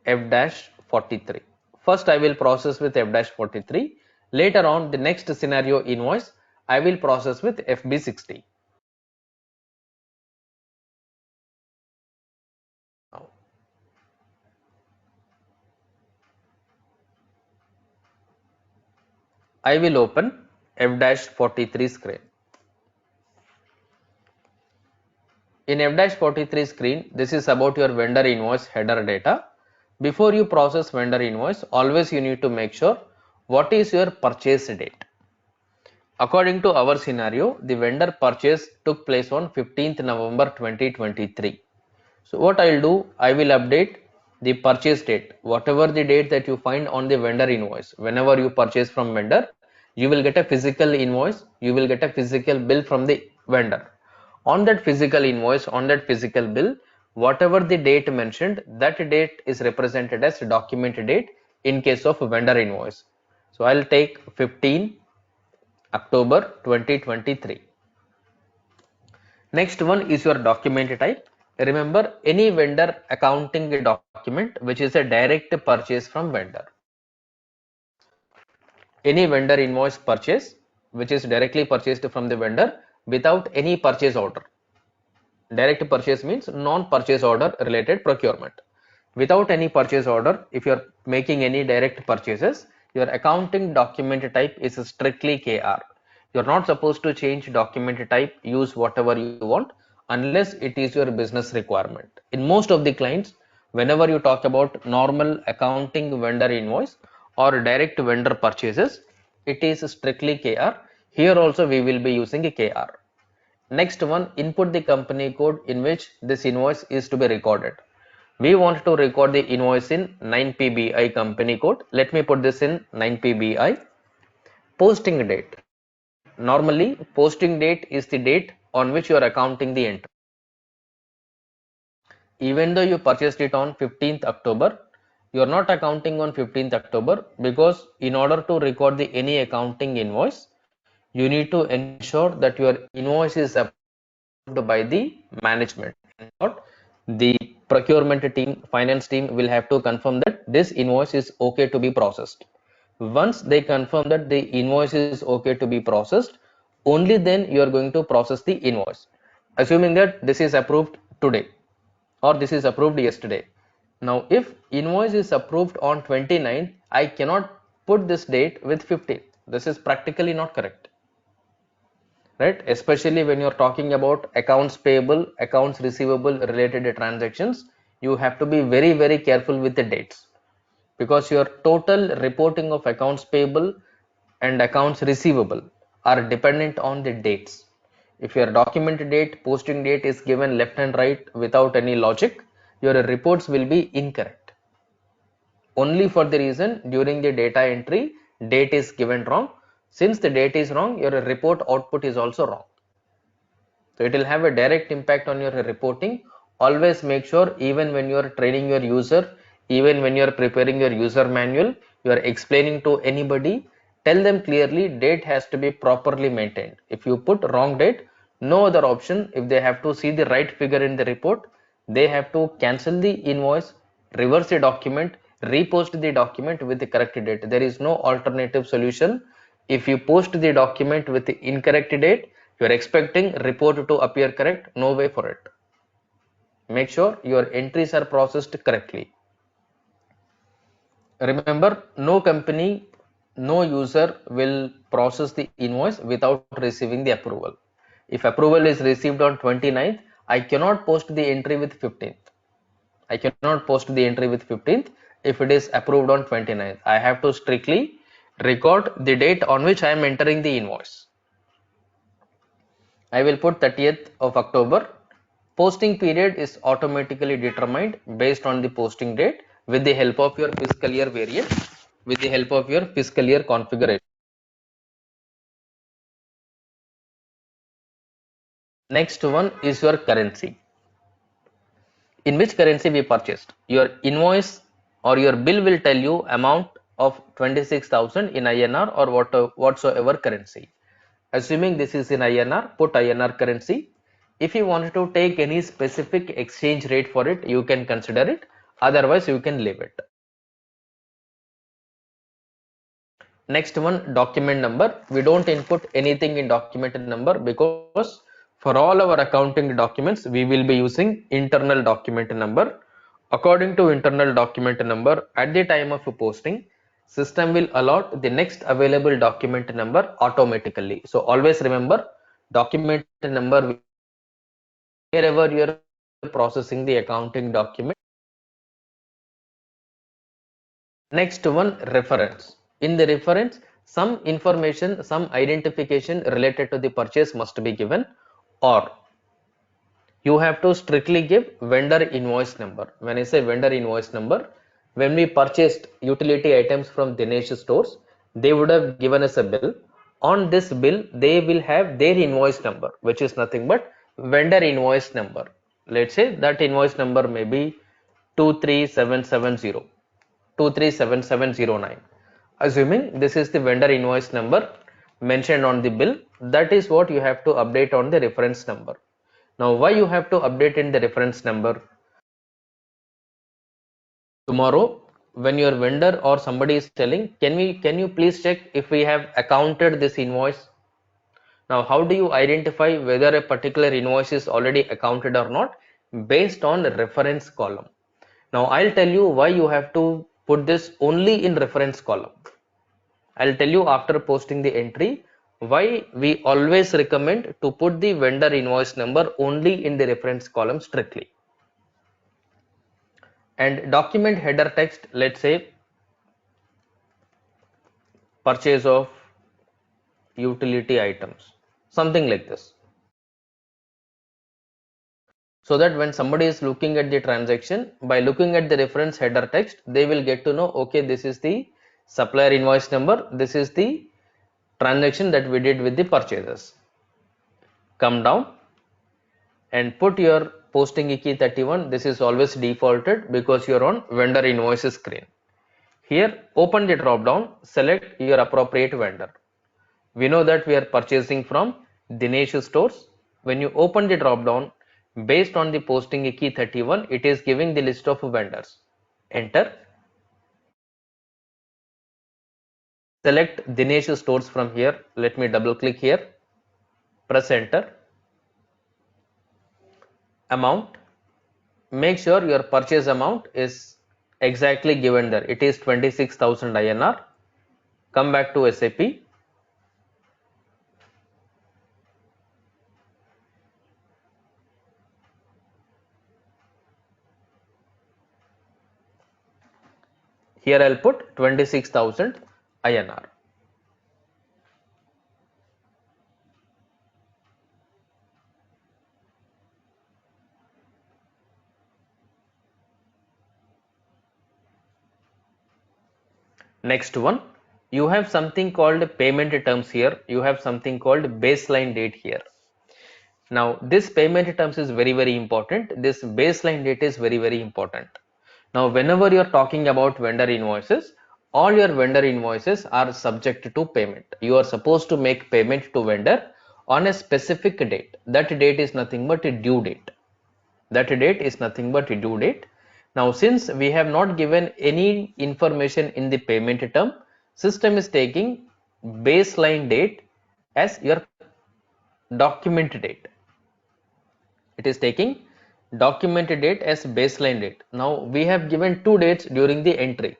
F-43. First, I will process with F-43. Later on, the next scenario invoice, I will process with FB60. I will open F-43 screen. In F-43 screen, this is about your vendor invoice header data. Before you process vendor invoice, always you need to make sure what is your purchase date. According to our scenario, the vendor purchase took place on 15th November 2023. So what I'll do, I will update the purchase date. Whatever the date that you find on the vendor invoice, whenever you purchase from vendor, you will get a physical invoice, you will get a physical bill from the vendor. On that physical invoice, on that physical bill, whatever the date mentioned, that date is represented as document date in case of vendor invoice. So I'll take 15 October 2023. Next one is your document type. Remember, any vendor accounting document which is a direct purchase from vendor. Any vendor invoice purchase which is directly purchased from the vendor without any purchase order. Direct purchase means non-purchase order related procurement. Without any purchase order, if you are making any direct purchases, your accounting document type is strictly KR. You are not supposed to change document type, use whatever you want unless it is your business requirement. In most of the clients, whenever you talk about normal accounting vendor invoice or direct vendor purchases, it is strictly KR. Here also we will be using a KR. Next one, input the company code in which this invoice is to be recorded. We want to record the invoice in 9PBI company code. Let me put this in 9PBI. Posting date. Normally, posting date is the date on which you are accounting the entry. Even though you purchased it on 15th October, you are not accounting on 15th October because in order to record the any accounting invoice, you need to ensure that your invoice is approved by the management. Not the procurement team, finance team will have to confirm that this invoice is okay to be processed. Once they confirm that the invoice is okay to be processed, only then you are going to process the invoice. Assuming that this is approved today or this is approved yesterday. Now, if invoice is approved on 29th, I cannot put this date with 15th. This is practically not correct. Right? Especially when you're talking about accounts payable, accounts receivable related transactions, you have to be very, very careful with the dates because your total reporting of accounts payable and accounts receivable are dependent on the dates. If your document date, posting date is given left and right without any logic, your reports will be incorrect. Only for the reason during the data entry, date is given wrong. Since the date is wrong, your report output is also wrong. So it will have a direct impact on your reporting. Always make sure even when you are training your user, even when you are preparing your user manual, you are explaining to anybody, tell them clearly date has to be properly maintained. If you put wrong date, no other option. If they have to see the right figure in the report, they have to cancel the invoice, reverse the document, repost the document with the correct date. There is no alternative solution. If you post the document with the incorrect date, you are expecting report to appear correct. No way for it. Make sure your entries are processed correctly. Remember, no company, no user will process the invoice without receiving the approval. If approval is received on 29th, I cannot post the entry with 15th. I cannot post the entry with 15th if it is approved on 29th. I have to strictly record the date on which I am entering the invoice. I will put 30th of October. Posting period is automatically determined based on the posting date with the help of your fiscal year variant. with the help of your fiscal year configuration. Next one is your currency. In which currency we purchased. Your invoice or your bill will tell you amount of 26,000 in INR or whatsoever currency. Assuming this is in INR, put INR currency. If you want to take any specific exchange rate for it, you can consider it. Otherwise, you can leave it. Next one, document number. We don't input anything in document number because for all our accounting documents, we will be using internal document number. According to internal document number, at the time of posting, system will allot the next available document number automatically. So always remember, document number wherever you are processing the accounting document. Next one, reference. In the reference, some information, some identification related to the purchase must be given, or you have to strictly give vendor invoice number. When I say vendor invoice number, when we purchased utility items from Dinesh stores, they would have given us a bill. On this bill, they will have their invoice number, which is nothing but vendor invoice number. Let's say that invoice number may be 23770. 237709. Assuming this is the vendor invoice number mentioned on the bill, that is what you have to update on the reference number. Now, why you have to update in the reference number? Tomorrow, when your vendor or somebody is telling, can you please check if we have accounted this invoice? Now, how do you identify whether a particular invoice is already accounted or not? Based on reference column. Now, I'll tell you why you have to put this only in reference column. I'll tell you after posting the entry why we always recommend to put the vendor invoice number only in the reference column strictly. And document header text, let's say purchase of utility items, something like this. So that when somebody is looking at the transaction, by looking at the reference header text, they will get to know, okay, this is the supplier invoice number, this is the transaction that we did with the purchasers. Come down and put your posting key 31. This is always defaulted because you're on vendor invoices screen. Here, open the drop down, select your appropriate vendor. We know that we are purchasing from Dinesh stores. When you open the drop down, based on the posting key 31, it is giving the list of vendors. Enter. Select Dinesh stores from here. Let me double click here. Press enter. Amount. Make sure your purchase amount is exactly given there. It is 26,000 INR. Come back to SAP. Here I'll put 26,000 INR. Next one, you have something called payment terms here. You have something called baseline date here. Now this payment terms is very important. This baseline date is very important. Now whenever you are talking about vendor invoices, all your vendor invoices are subject to payment. You are supposed to make payment to vendor on a specific date. That date is nothing but a due date. That date is nothing but a due date. Now since we have not given any information in the payment term, system is taking baseline date as your document date. It is taking document date as baseline date. Now we have given two dates during the entry.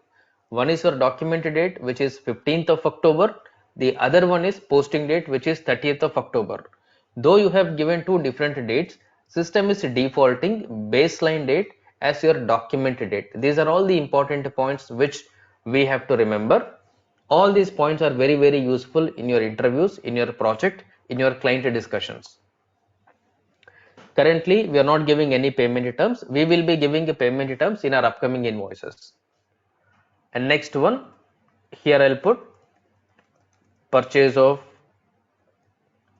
One is your document date, which is 15th of October. The other one is posting date, which is 30th of October. Though you have given two different dates, system is defaulting baseline date as your document date. These are all the important points which we have to remember. All these points are very useful in your interviews, in your project, in your client discussions. Currently, we are not giving any payment terms. We will be giving a payment terms in our upcoming invoices. And next one, Here I'll put purchase of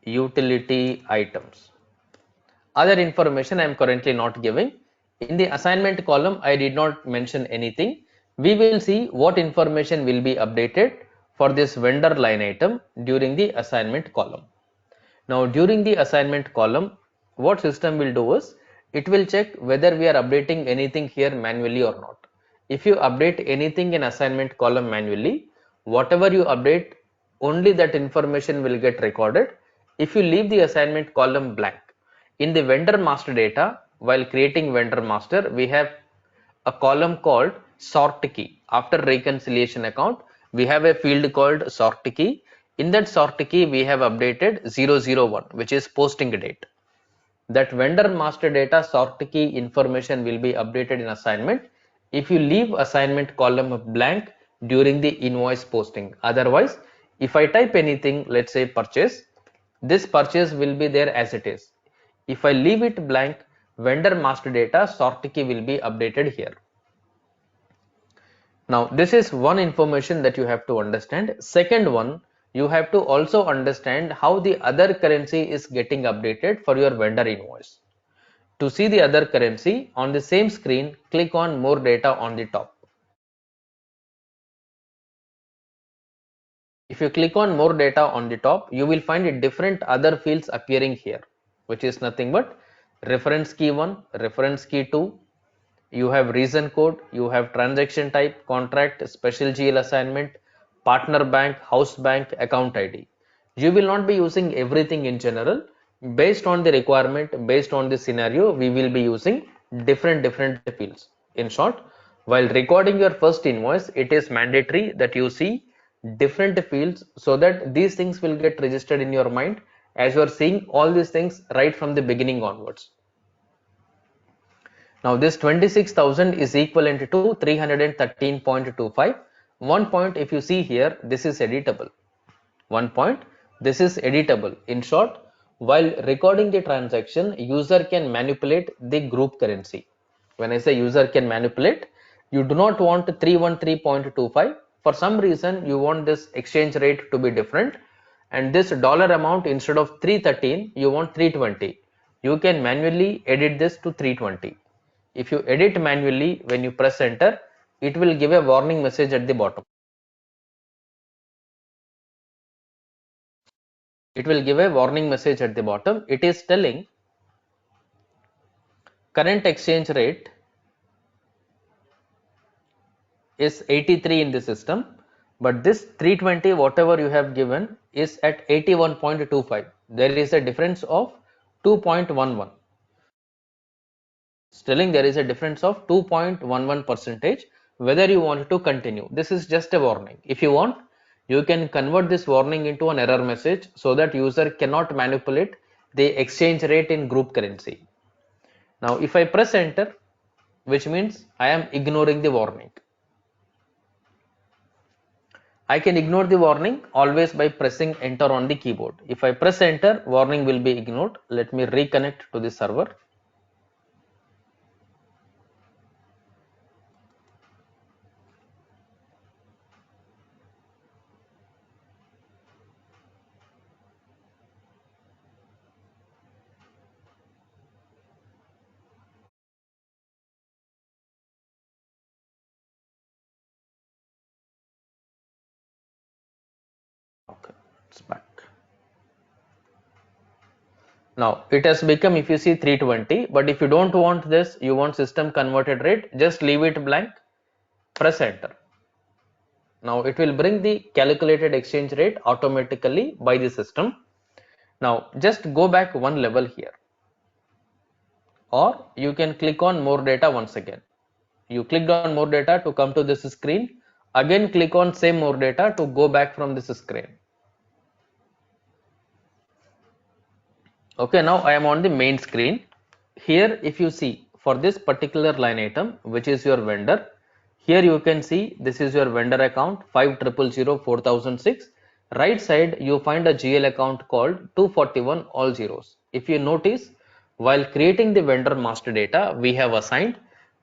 utility items. Other information I am currently not giving. In the assignment column, I did not mention anything. We will see what information will be updated for this vendor line item during the assignment column. Now, during the assignment column, what system will do is, it will check whether we are updating anything here manually or not. If you update anything in assignment column manually, whatever you update, only that information will get recorded. If you leave the assignment column blank, in the vendor master data, while creating vendor master, we have a column called sort key. After reconciliation account, we have a field called sort key. In that sort key, we have updated 001, which is posting date. That vendor master data sort key information will be updated in assignment if you leave assignment column blank during the invoice posting. Otherwise, if I type anything, let's say purchase, this purchase will be there as it is. If I leave it blank, vendor master data sort key will be updated here. Now, this is one information that you have to understand. Second one, you have to also understand how the other currency is getting updated for your vendor invoice. To see the other currency, on the same screen, click on more data on the top. If you click on more data on the top, you will find different other fields appearing here, which is nothing but reference key 1, reference key 2, you have reason code, you have transaction type, contract, special GL assignment, partner bank, house bank, account ID. You will not be using everything in general. Based on the requirement, based on the scenario, we will be using different fields. In short, while recording your first invoice, it is mandatory that you see different fields so that these things will get registered in your mind as you are seeing all these things right from the beginning onwards. Now this 26,000 is equivalent to 313.25. One point, if you see here, this is editable. One point, this is editable. In short, while recording the transaction, user can manipulate the group currency. When I say user can manipulate, you do not want 313.25. For some reason, you want this exchange rate to be different, and this dollar amount, instead of 313, you want 320. You can manually edit this to 320. If you edit manually, when you press enter, it will give a warning message at the bottom. It will give a warning message at the bottom. It is telling current exchange rate is 83 in the system, but this 320 whatever you have given is at 81.25. There is a difference of 2.11. It's telling there is a difference of 2.11 percentage whether you want to continue. This is just a warning. If you want, you can convert this warning into an error message so that user cannot manipulate the exchange rate in group currency. Now if I press enter, which means I am ignoring the warning. I can ignore the warning always by pressing enter on the keyboard. If I press enter, warning will be ignored. Let me reconnect to the server. Okay, it's back. Now it has become, if you see, 320, but if you don't want this, you want system converted rate, just leave it blank, press enter. Now it will bring the calculated exchange rate automatically by the system. Now just go back one level here, or you can click on more data once again. You clicked on more data to come to this screen. Again click on same more data to go back from this screen. Okay, now I am on the main screen. Here if you see, for this particular line item, which is your vendor, here you can see this is your vendor account 50004006. Right side you find a GL account called 241 all zeros. If you notice, while creating the vendor master data, we have assigned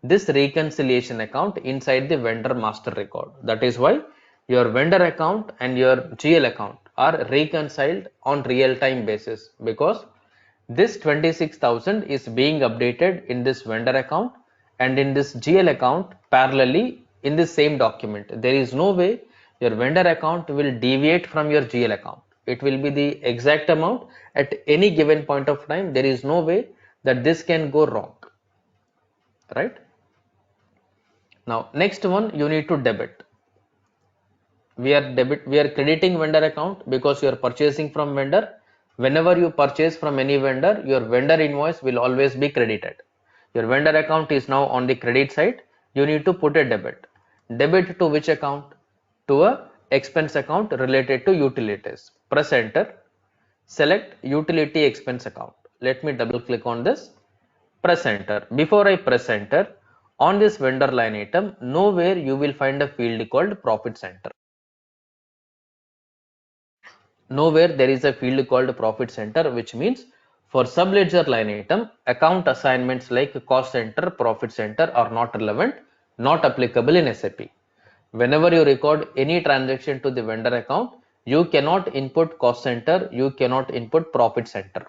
this reconciliation account inside the vendor master record. That is why your vendor account and your GL account are reconciled on real-time basis, because this 26,000 is being updated in this vendor account and in this GL account parallelly in the same document. There is no way your vendor account will deviate from your GL account. It will be the exact amount at any given point of time. There is no way that this can go wrong, right? Now next one, you need to debit. We are crediting vendor account because you are purchasing from vendor. Whenever you purchase from any vendor, your vendor invoice will always be credited. Your vendor account is now on the credit side. You need to put a debit to which account? To a expense account related to utilities. Press enter, select utility expense account. Let me double click on this, press enter. Before I press enter, on this vendor line item, nowhere you will find a field called profit center. Nowhere there is a field called profit center, which means for subledger line item, account assignments like cost center, profit center are not relevant, not applicable in SAP. Whenever you record any transaction to the vendor account, you cannot input cost center, you cannot input profit center.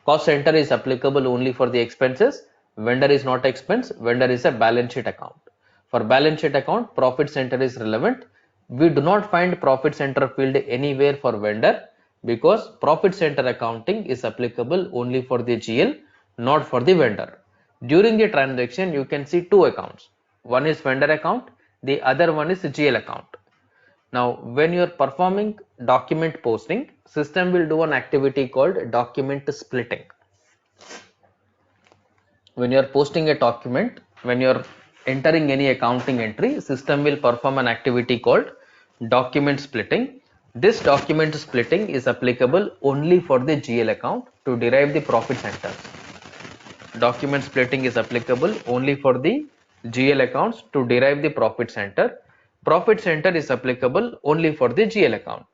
Cost center is applicable only for the expenses. Vendor is not expense, vendor is a balance sheet account. For balance sheet account, profit center is relevant. We do not find profit center field anywhere for vendor, because profit center accounting is applicable only for the GL, not for the vendor. During the transaction, you can see two accounts. One is vendor account, the other one is GL account. Now, when you are performing document posting, system will do an activity called document splitting. When you are posting a document, when you are entering any accounting entry, system will perform an activity called document splitting. This document splitting is applicable only for the GL account to derive the profit centers. Document splitting is applicable only for the GL accounts to derive the profit center. Profit center is applicable only for the GL account.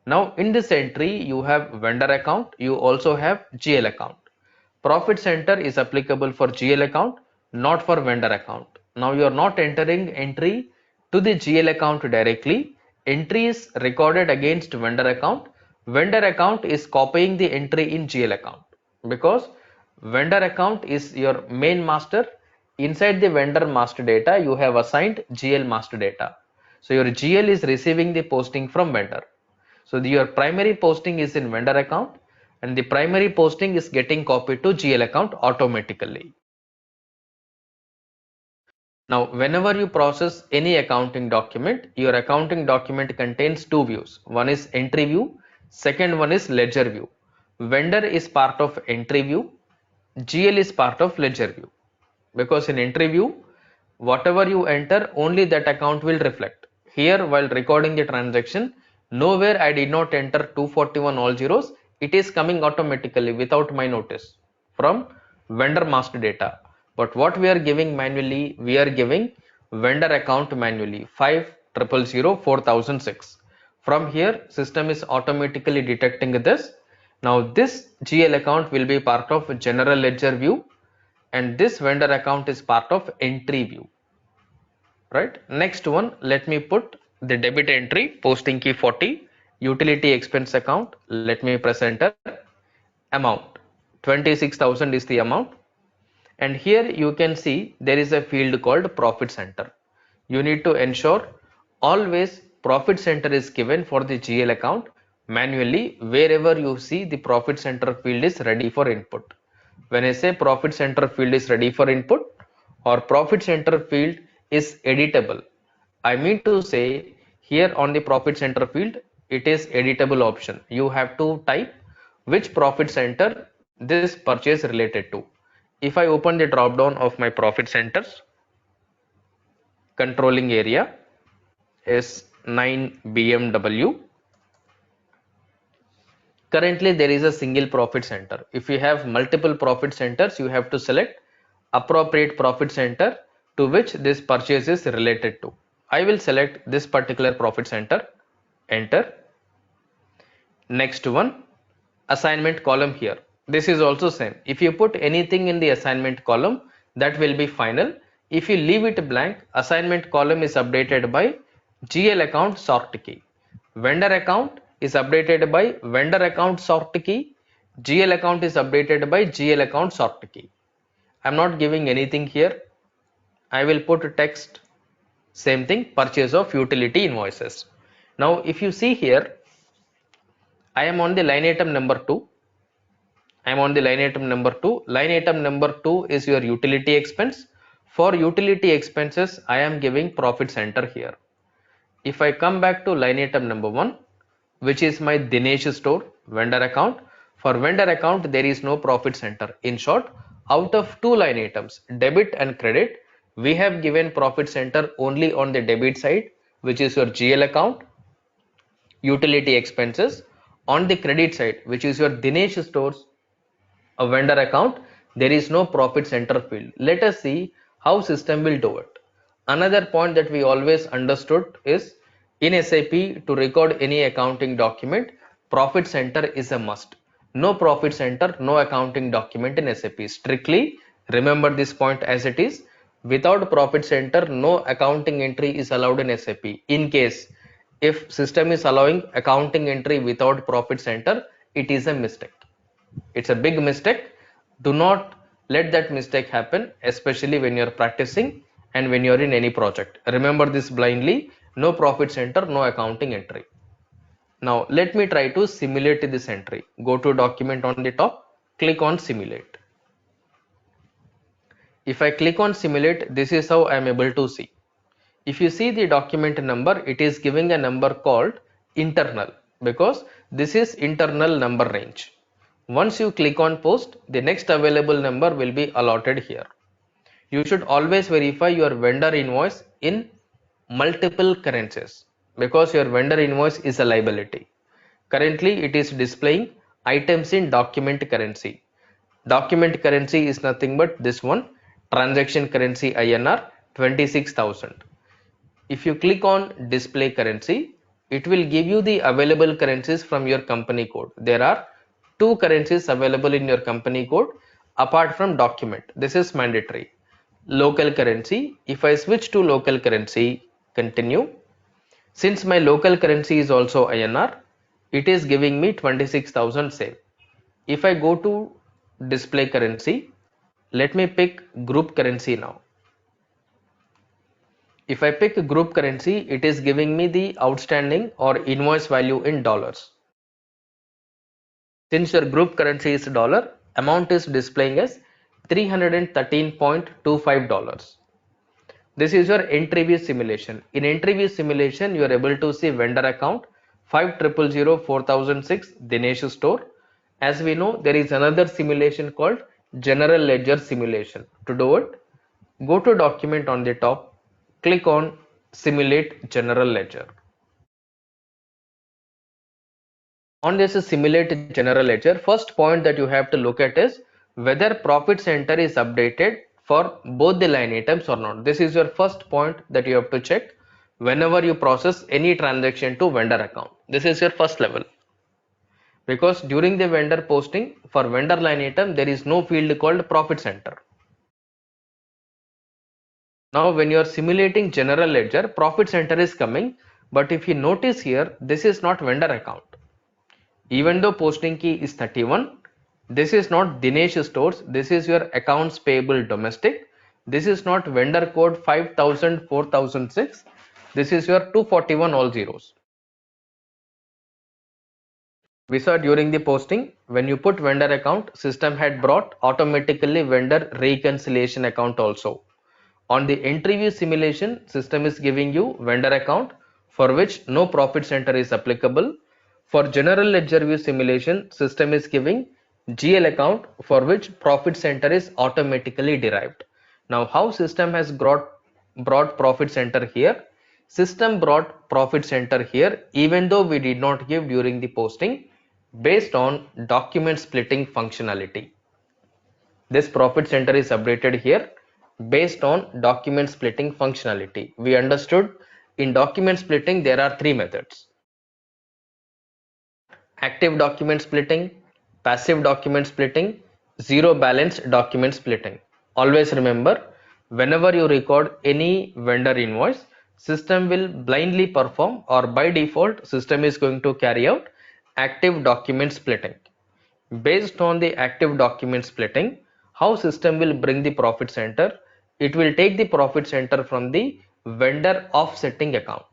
Now in this entry, you have vendor account, you also have GL account. Profit center is applicable for GL account, not for vendor account. Now you are not entering entry to the GL account directly. Entry is recorded against vendor account. Vendor account is copying the entry in GL account, because vendor account is your main master. Inside the vendor master data, you have assigned GL master data. So your GL is receiving the posting from vendor. So your primary posting is in vendor account, and the primary posting is getting copied to GL account automatically. Now, whenever you process any accounting document, your accounting document contains two views. One is entry view, second one is ledger view. Vendor is part of entry view, GL is part of ledger view. Because in entry view, whatever you enter, only that account will reflect. Here, while recording the transaction, nowhere I did not enter 241 all zeros. It is coming automatically without my notice from vendor master data. But what we are giving manually, we are giving vendor account manually 50004,006. From here, system is automatically detecting this. Now this GL account will be part of general ledger view, and this vendor account is part of entry view, right? Next one, let me put the debit entry, posting key 40, utility expense account. Let me press enter. Amount 26,000 is the amount, and here you can see there is a field called profit center. You need to ensure always profit center is given for the GL account manually. Wherever you see the profit center field is ready for input. When I say profit center field is ready for input or profit center field is editable, I mean to say here on the profit center field, it is editable option. You have to type which profit center this purchase related to. If I open the drop down of my profit centers, controlling area is 9 BMW. Currently there is a single profit center. If you have multiple profit centers, you have to select appropriate profit center to which this purchase is related to. I will select this particular profit center, enter. Next one, assignment column here. This is also same. If you put anything in the assignment column, that will be final. If you leave it blank, assignment column is updated by GL account sort key. Vendor account is updated by vendor account sort key. GL account is updated by GL account sort key. I'm not giving anything here. I will put text, same thing, purchase of utility invoices. Now if you see here, I am on the line item number 2. I am on the line item number 2. Line item number 2 is your utility expense. For utility expenses, I am giving profit center here. If I come back to line item number 1, which is my Dinesh store vendor account, for vendor account there is no profit center. In short, out of two line items, debit and credit, we have given profit center only on the debit side, which is your GL account, utility expenses. On the credit side, which is your Dinesh stores a vendor account, there is no profit center field. Let us see how system will do it. Another point that we always understood is in SAP, to record any accounting document, profit center is a must. No profit center, no accounting document in SAP. Strictly remember this point as it is. Without profit center, no accounting entry is allowed in SAP. In case if system is allowing accounting entry without profit center, it is a mistake. It's a big mistake. Do not let that mistake happen, especially when you're practicing and when you're in any project. Remember this blindly. No profit center, no accounting entry. Now let me try to simulate this entry. Go to document on the top, click on simulate. If I click on simulate, this is how I am able to see. If you see the document number, it is giving a number called internal, because this is internal number range. Once you click on post, the next available number will be allotted here. You should always verify your vendor invoice in multiple currencies, because your vendor invoice is a liability. Currently it is displaying items in document currency. Document currency is nothing but this one, transaction currency INR 26,000. If you click on display currency, it will give you the available currencies from your company code. There are two currencies available in your company code apart from document. This is mandatory. Local currency. If I switch to local currency, continue. Since my local currency is also INR, it is giving me 26,000 save. If I go to display currency, let me pick group currency now. If I pick group currency, it is giving me the outstanding or invoice value in dollars. Since your group currency is dollar, amount is displaying as $313.25. This is your entry view simulation. In entry view simulation, you are able to see vendor account 5000406 Dinesh store. As we know, there is another simulation called general ledger simulation. To do it, go to document on the top, click on simulate general ledger. On this simulate general ledger, first point that you have to look at is whether profit center is updated for both the line items or not. This is your first point that you have to check whenever you process any transaction to vendor account. This is your first level, because during the vendor posting for vendor line item there is no field called profit center. Now when you are simulating general ledger, profit center is coming, but if you notice here, this is not vendor account. Even though posting key is 31, this is not Dinesh stores, this is your accounts payable domestic. This is not vendor code 5000 4006, this is your 241 all zeros. We saw during the posting, when you put vendor account, system had brought automatically vendor reconciliation account also. On the entry view simulation, system is giving you vendor account for which no profit center is applicable. For general ledger view simulation, system is giving GL account for which profit center is automatically derived. Now how system has brought profit center here? System brought profit center here even though we did not give during the posting, based on document splitting functionality. This profit center is updated here based on document splitting functionality. We understood in document splitting there are three methods: active document splitting, passive document splitting, zero balance document splitting. Always remember, whenever you record any vendor invoice, system will blindly perform, or by default system is going to carry out active document splitting. Based on the active document splitting, how system will bring the profit center? It will take the profit center from the vendor offsetting account.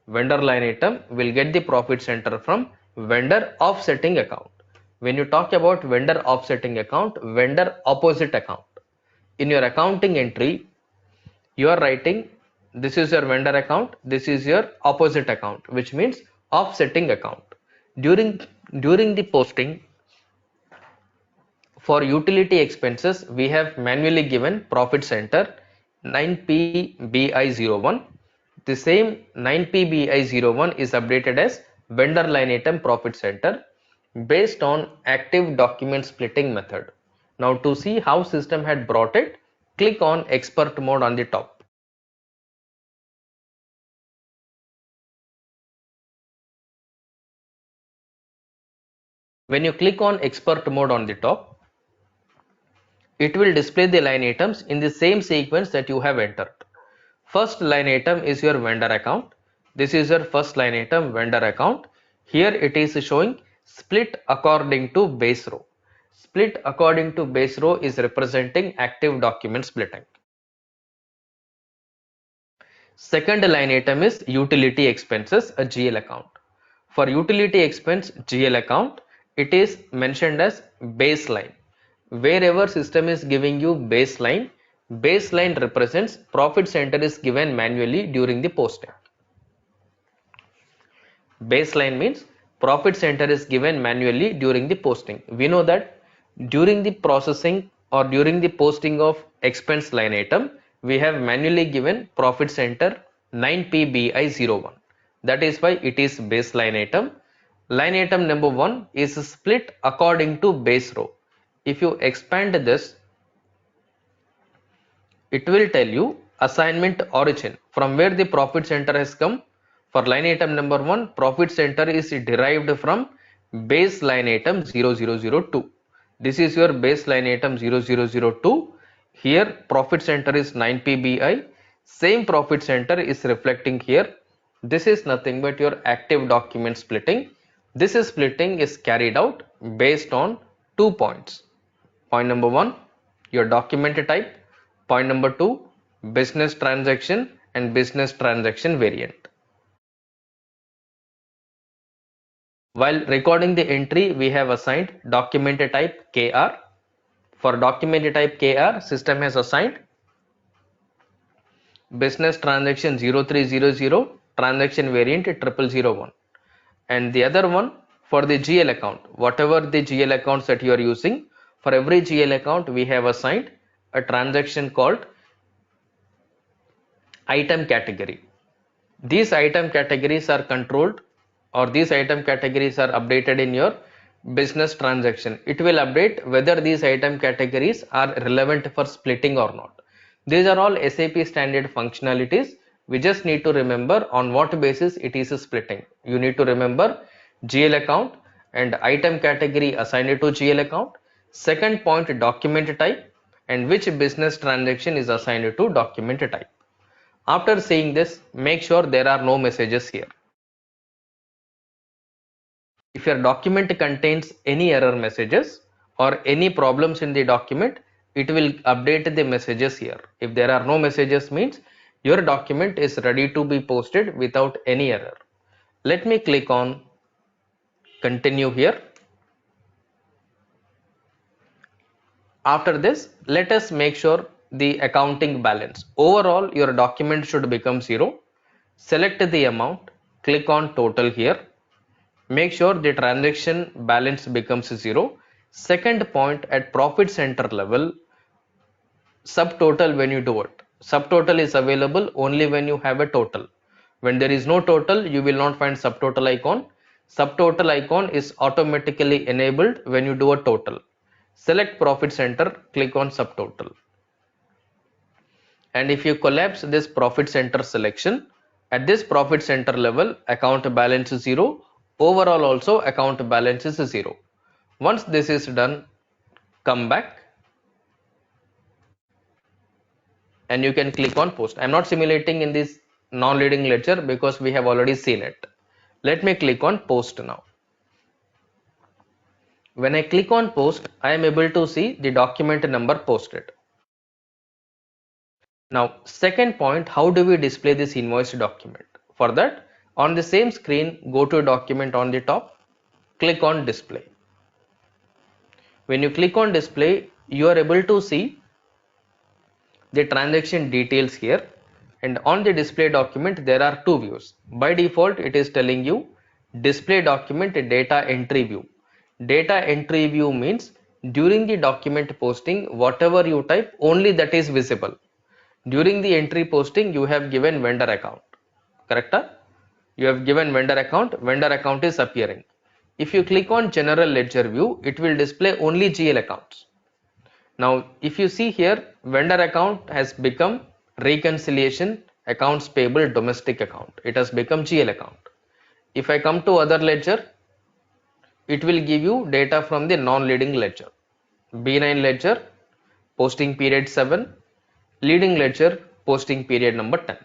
Vendor line item will get the profit center from vendor offsetting account. When you talk about vendor offsetting account, vendor opposite account. In your accounting entry, you are writing this is your vendor account, this is your opposite account, which means offsetting account. During the posting, for utility expenses, we have manually given profit center 9PBI01. The same 9PBI01 is updated as vendor line item profit center based on active document splitting method. Now to see how system had brought it, click on expert mode on the top. When you click on expert mode on the top, it will display the line items in the same sequence that you have entered. First line item is your vendor account. This is your first line item, vendor account. Here it is showing split according to base row. Split according to base row is representing active document splitting. Second line item is utility expenses, a GL account. For utility expense GL account, it is mentioned as baseline. Wherever system is giving you baseline, baseline represents profit center is given manually during the posting. Baseline means profit center is given manually during the posting. We know that during the processing or during the posting of expense line item, we have manually given profit center 9PBI01. That is why it is baseline item. Line item number 1 is split according to base row. If you expand this, it will tell you assignment origin, from where the profit center has come. For line item number 1, profit center is derived from base line item 0002. This is your base line item 0002. Here profit center is 9PBI. Same profit center is reflecting here. This is nothing but your active document splitting. This splitting is carried out based on 2 points. Point number 1, your document type. Point number 2, business transaction and business transaction variant. While recording the entry, we have assigned document type KR. For document type KR, system has assigned business transaction 0300, transaction variant 0001. And the other one, for the GL account, whatever the GL accounts that you are using, for every GL account we have assigned a transaction called item category. These item categories are controlled, or these item categories are updated in your business transaction. It will update whether these item categories are relevant for splitting or not. These are all SAP standard functionalities. We just need to remember on what basis it is splitting. You need to remember GL account and item category assigned to GL account. Second point, document type, and which business transaction is assigned to document type. After seeing this, make sure there are no messages here. If your document contains any error messages or any problems in the document, it will update the messages here. If there are no messages, means your document is ready to be posted without any error. Let me click on continue here. After this, let us make sure the accounting balance. Overall, your document should become 0. Select the amount, click on total here. Make sure the transaction balance becomes 0. Second point, at profit center level, subtotal when you do it. Subtotal is available only when you have a total. When there is no total, you will not find subtotal icon. Subtotal icon is automatically enabled when you do a total. Select profit center, click on subtotal. And if you collapse this profit center selection, at this profit center level, account balance is 0. Overall also account balance is 0. Once this is done, come back and you can click on post. I am not simulating in this non-leading ledger because we have already seen it. Let me click on post now. When I click on post, I am able to see the document number posted. Now, second point, how do we display this invoice document? For that, on the same screen, go to document on the top, click on display. When you click on display, you are able to see the transaction details here, and on the display document there are two views. By default it is telling you display document data entry view. Data entry view means during the document posting whatever you type only that is visible. During the entry posting you have given vendor account, correct? You have given vendor account is appearing. If you click on general ledger view, it will display only GL accounts. Now, if you see here, vendor account has become reconciliation accounts payable domestic account. It has become GL account. If I come to other ledger, it will give you data from the non-leading ledger. B9 ledger, posting period 7, leading ledger, posting period number 10.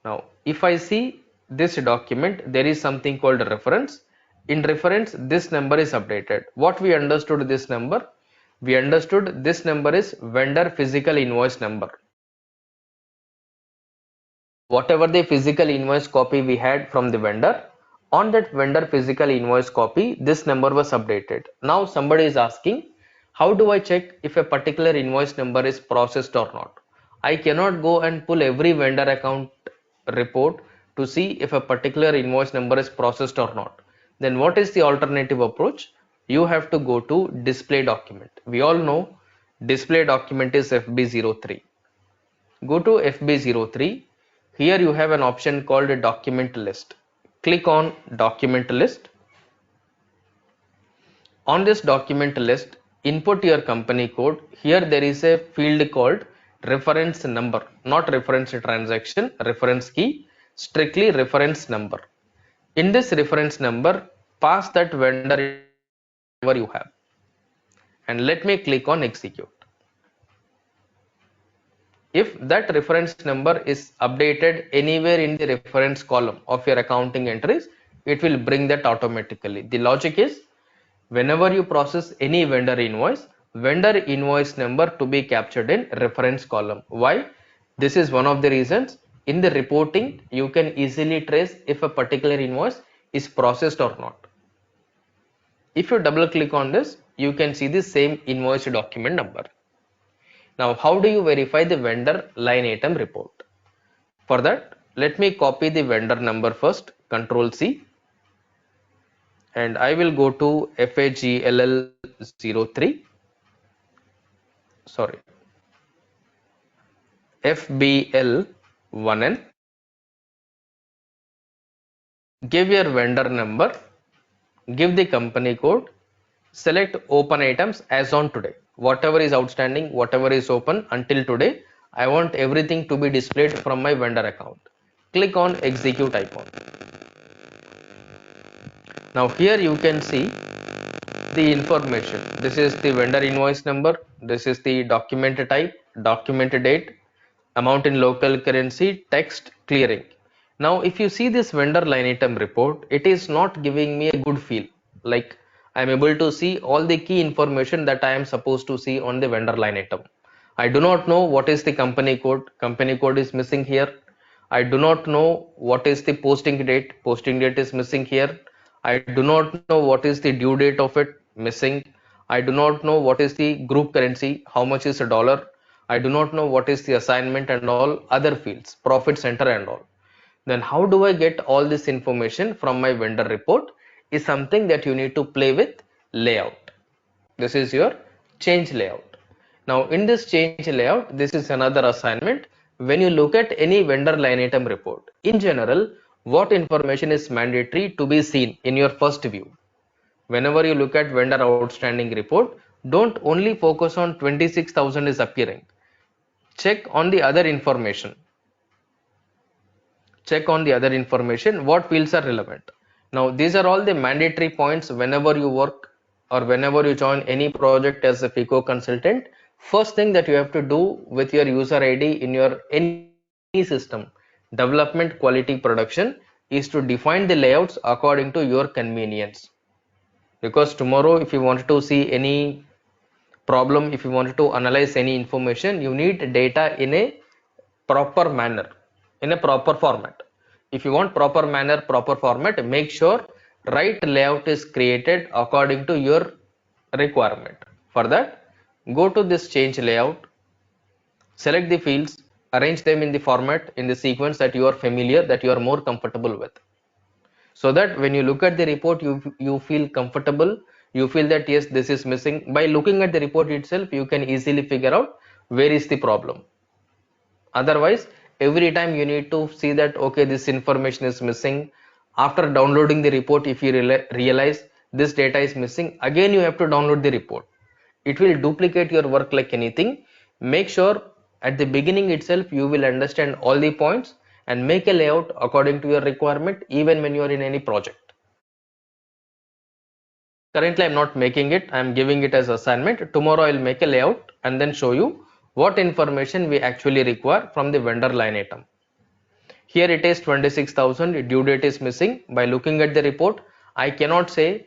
Now, if I see this document, there is something called a reference. In reference, this number is updated. What we understood this number? We understood this number is vendor physical invoice number. Whatever the physical invoice copy we had from the vendor, on that vendor physical invoice copy, this number was updated. Now somebody is asking, how do I check if a particular invoice number is processed or not? I cannot go and pull every vendor account report to see if a particular invoice number is processed or not. Then what is the alternative approach? You have to go to display document. We all know display document is FB03. Go to FB03. Here you have an option called a document list. Click on document list. On this document list, input your company code. Here there is a field called reference number, not reference transaction, reference key, strictly reference number. In this reference number, pass that vendor whatever you have. And let me click on execute. If that reference number is updated anywhere in the reference column of your accounting entries, it will bring that automatically. The logic is whenever you process any vendor invoice number to be captured in reference column. Why? This is one of the reasons. In the reporting, you can easily trace if a particular invoice is processed or not. If you double click on this, you can see the same invoice document number. Now, how do you verify the vendor line item report? For that, let me copy the vendor number first, Control C, and I will go to FAGLL03, sorry, FBL1N, give your vendor number, give the company code, select open items as on today. Whatever is outstanding, whatever is open until today, I want everything to be displayed from my vendor account. Click on execute icon. Now here you can see the information. This is the vendor invoice number. This is the document type, document date, amount in local currency, text, clearing. Now if you see this vendor line item report, it is not giving me a good feel. Like I am able to see all the key information that I am supposed to see on the vendor line item. I do not know what is the company code. Company code is missing here. I do not know what is the posting date. Posting date is missing here. I do not know what is the due date of it, missing. I do not know what is the group currency, how much is a dollar. I do not know what is the assignment and all other fields, profit center and all. Then how do I get all this information from my vendor report is something that you need to play with layout. This is your change layout. Now in this change layout, this is another assignment. When you look at any vendor line item report, in general, what information is mandatory to be seen in your first view? Whenever you look at vendor outstanding report, don't only focus on 26,000 is appearing. Check on the other information. Check on the other information, what fields are relevant. Now these are all the mandatory points whenever you work or whenever you join any project as a FICO consultant. First thing that you have to do with your user ID in your any system, Development quality production is to define the layouts according to your convenience. Because tomorrow, if you want to see any problem, if you want to analyze any information, you need data in a proper manner, in a proper format. If you want proper manner, proper format, make sure right layout is created according to your requirement. For that, go to this change layout, select the fields, arrange them in the format, in the sequence that you are familiar, that you are more comfortable with, so that when you look at the report, you feel comfortable, you feel that yes, this is missing. By looking at the report itself, you can easily figure out where is the problem. Otherwise, every time you need to see that okay, this information is missing. After downloading the report, if you realize this data is missing, again you have to download the report. It will duplicate your work like anything. Make sure at the beginning itself you will understand all the points and make a layout according to your requirement, even when you are in any project. Currently I'm not making it, I'm giving it as assignment. Tomorrow I'll make a layout and then show you what information we actually require from the vendor line item. Here it is 26,000, due date is missing. By looking at the report, I cannot say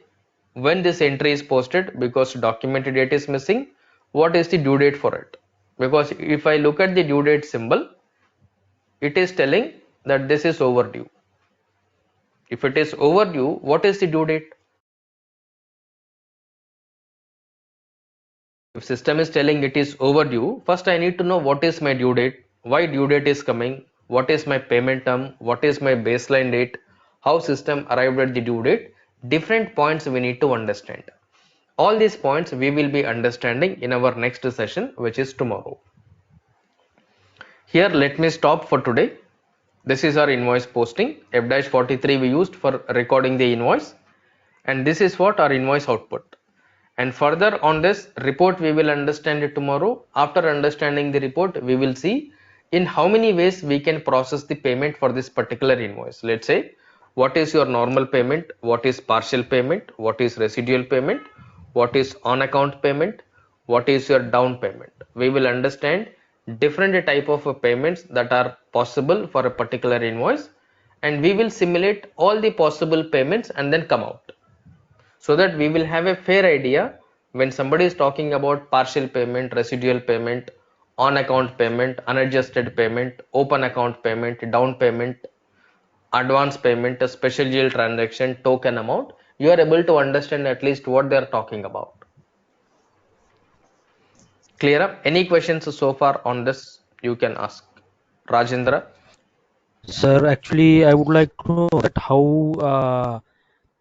when this entry is posted because document date is missing. What is the due date for it? Because if I look at the due date symbol, it is telling that this is overdue. If it is overdue, what is the due date? If system is telling it is overdue, first I need to know what is my due date, why due date is coming, what is my payment term, what is my baseline date, how system arrived at the due date. Different points we need to understand. All these points we will be understanding in our next session, which is tomorrow. Here let me stop for today. This is our invoice posting. F-43 we used for recording the invoice, and this is what our invoice output. And further on this report we will understand it tomorrow. After understanding the report, we will see in how many ways we can process the payment for this particular invoice. Let's say what is your normal payment, what is partial payment, what is residual payment, what is on account payment, what is your down payment. We will understand different type of payments that are possible for a particular invoice, and we will simulate all the possible payments and then come out, so that we will have a fair idea when somebody is talking about partial payment, residual payment, on account payment, unadjusted payment, open account payment, down payment, advance payment, a special deal transaction, token amount. You are able to understand at least what they are talking about. Clear up? Any questions so far on this? You can ask. Rajendra? Sir, actually, I would like to know that how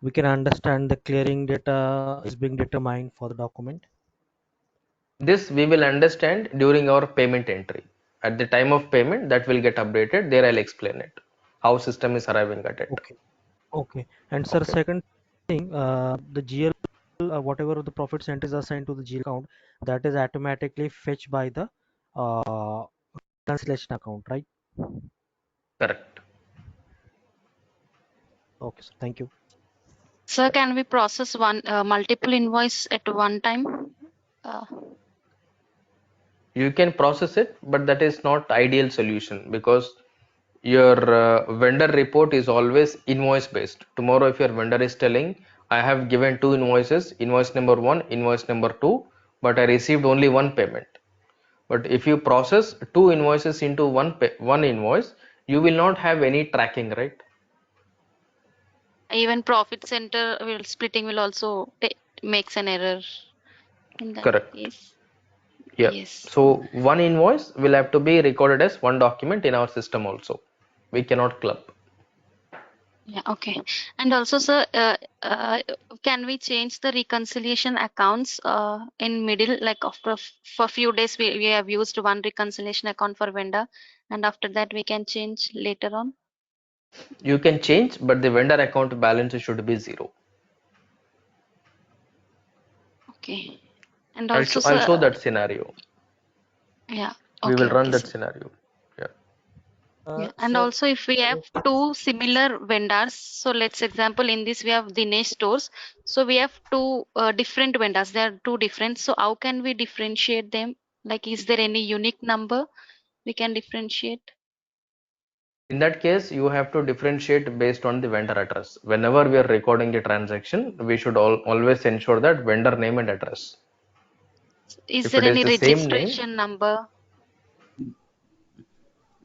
we can understand the clearing data is being determined for the document. This we will understand during our payment entry. At the time of payment, that will get updated. There I'll explain it. How system is arriving at it. Okay. Okay. And sir, Okay. second thing, the GL, whatever the profit center is assigned to the GL account, that is automatically fetched by the uh, cancellation account, right? Correct. Okay, sir. Thank you. Sir, can we process one multiple invoice at one time? Uh, You can process it, but that is not ideal solution because your vendor report is always invoice based. Tomorrow, if your vendor is telling, I have given two invoices, invoice number one, invoice number two, but I received only one payment. But if you process two invoices into one invoice, you will not have any tracking, right? Even profit center will splitting will also makes an error in that Correct. case. Yeah. Yes. So one invoice will have to be recorded as one document in our system also. We cannot club. Yeah. Okay. And also, sir, can we change the reconciliation accounts in middle? Like after for few days, we have used one reconciliation account for vendor, and after that we can change later on. You can change, but the vendor account balance should be zero. Okay. And I'll also, show, I'll show sir, that scenario. yeah. We will Okay. run Okay, that sir. scenario. Yeah. Yeah, and Sir, also if we have two similar vendors, so let's example in this we have Dinesh stores, so we have two different vendors. They are two different. So how can we differentiate them? Like, is there any unique number we can differentiate? In that case, you have to differentiate based on the vendor address. Whenever we are recording the transaction, we should always ensure that vendor name and address. Is If there it is any the same name, registration number,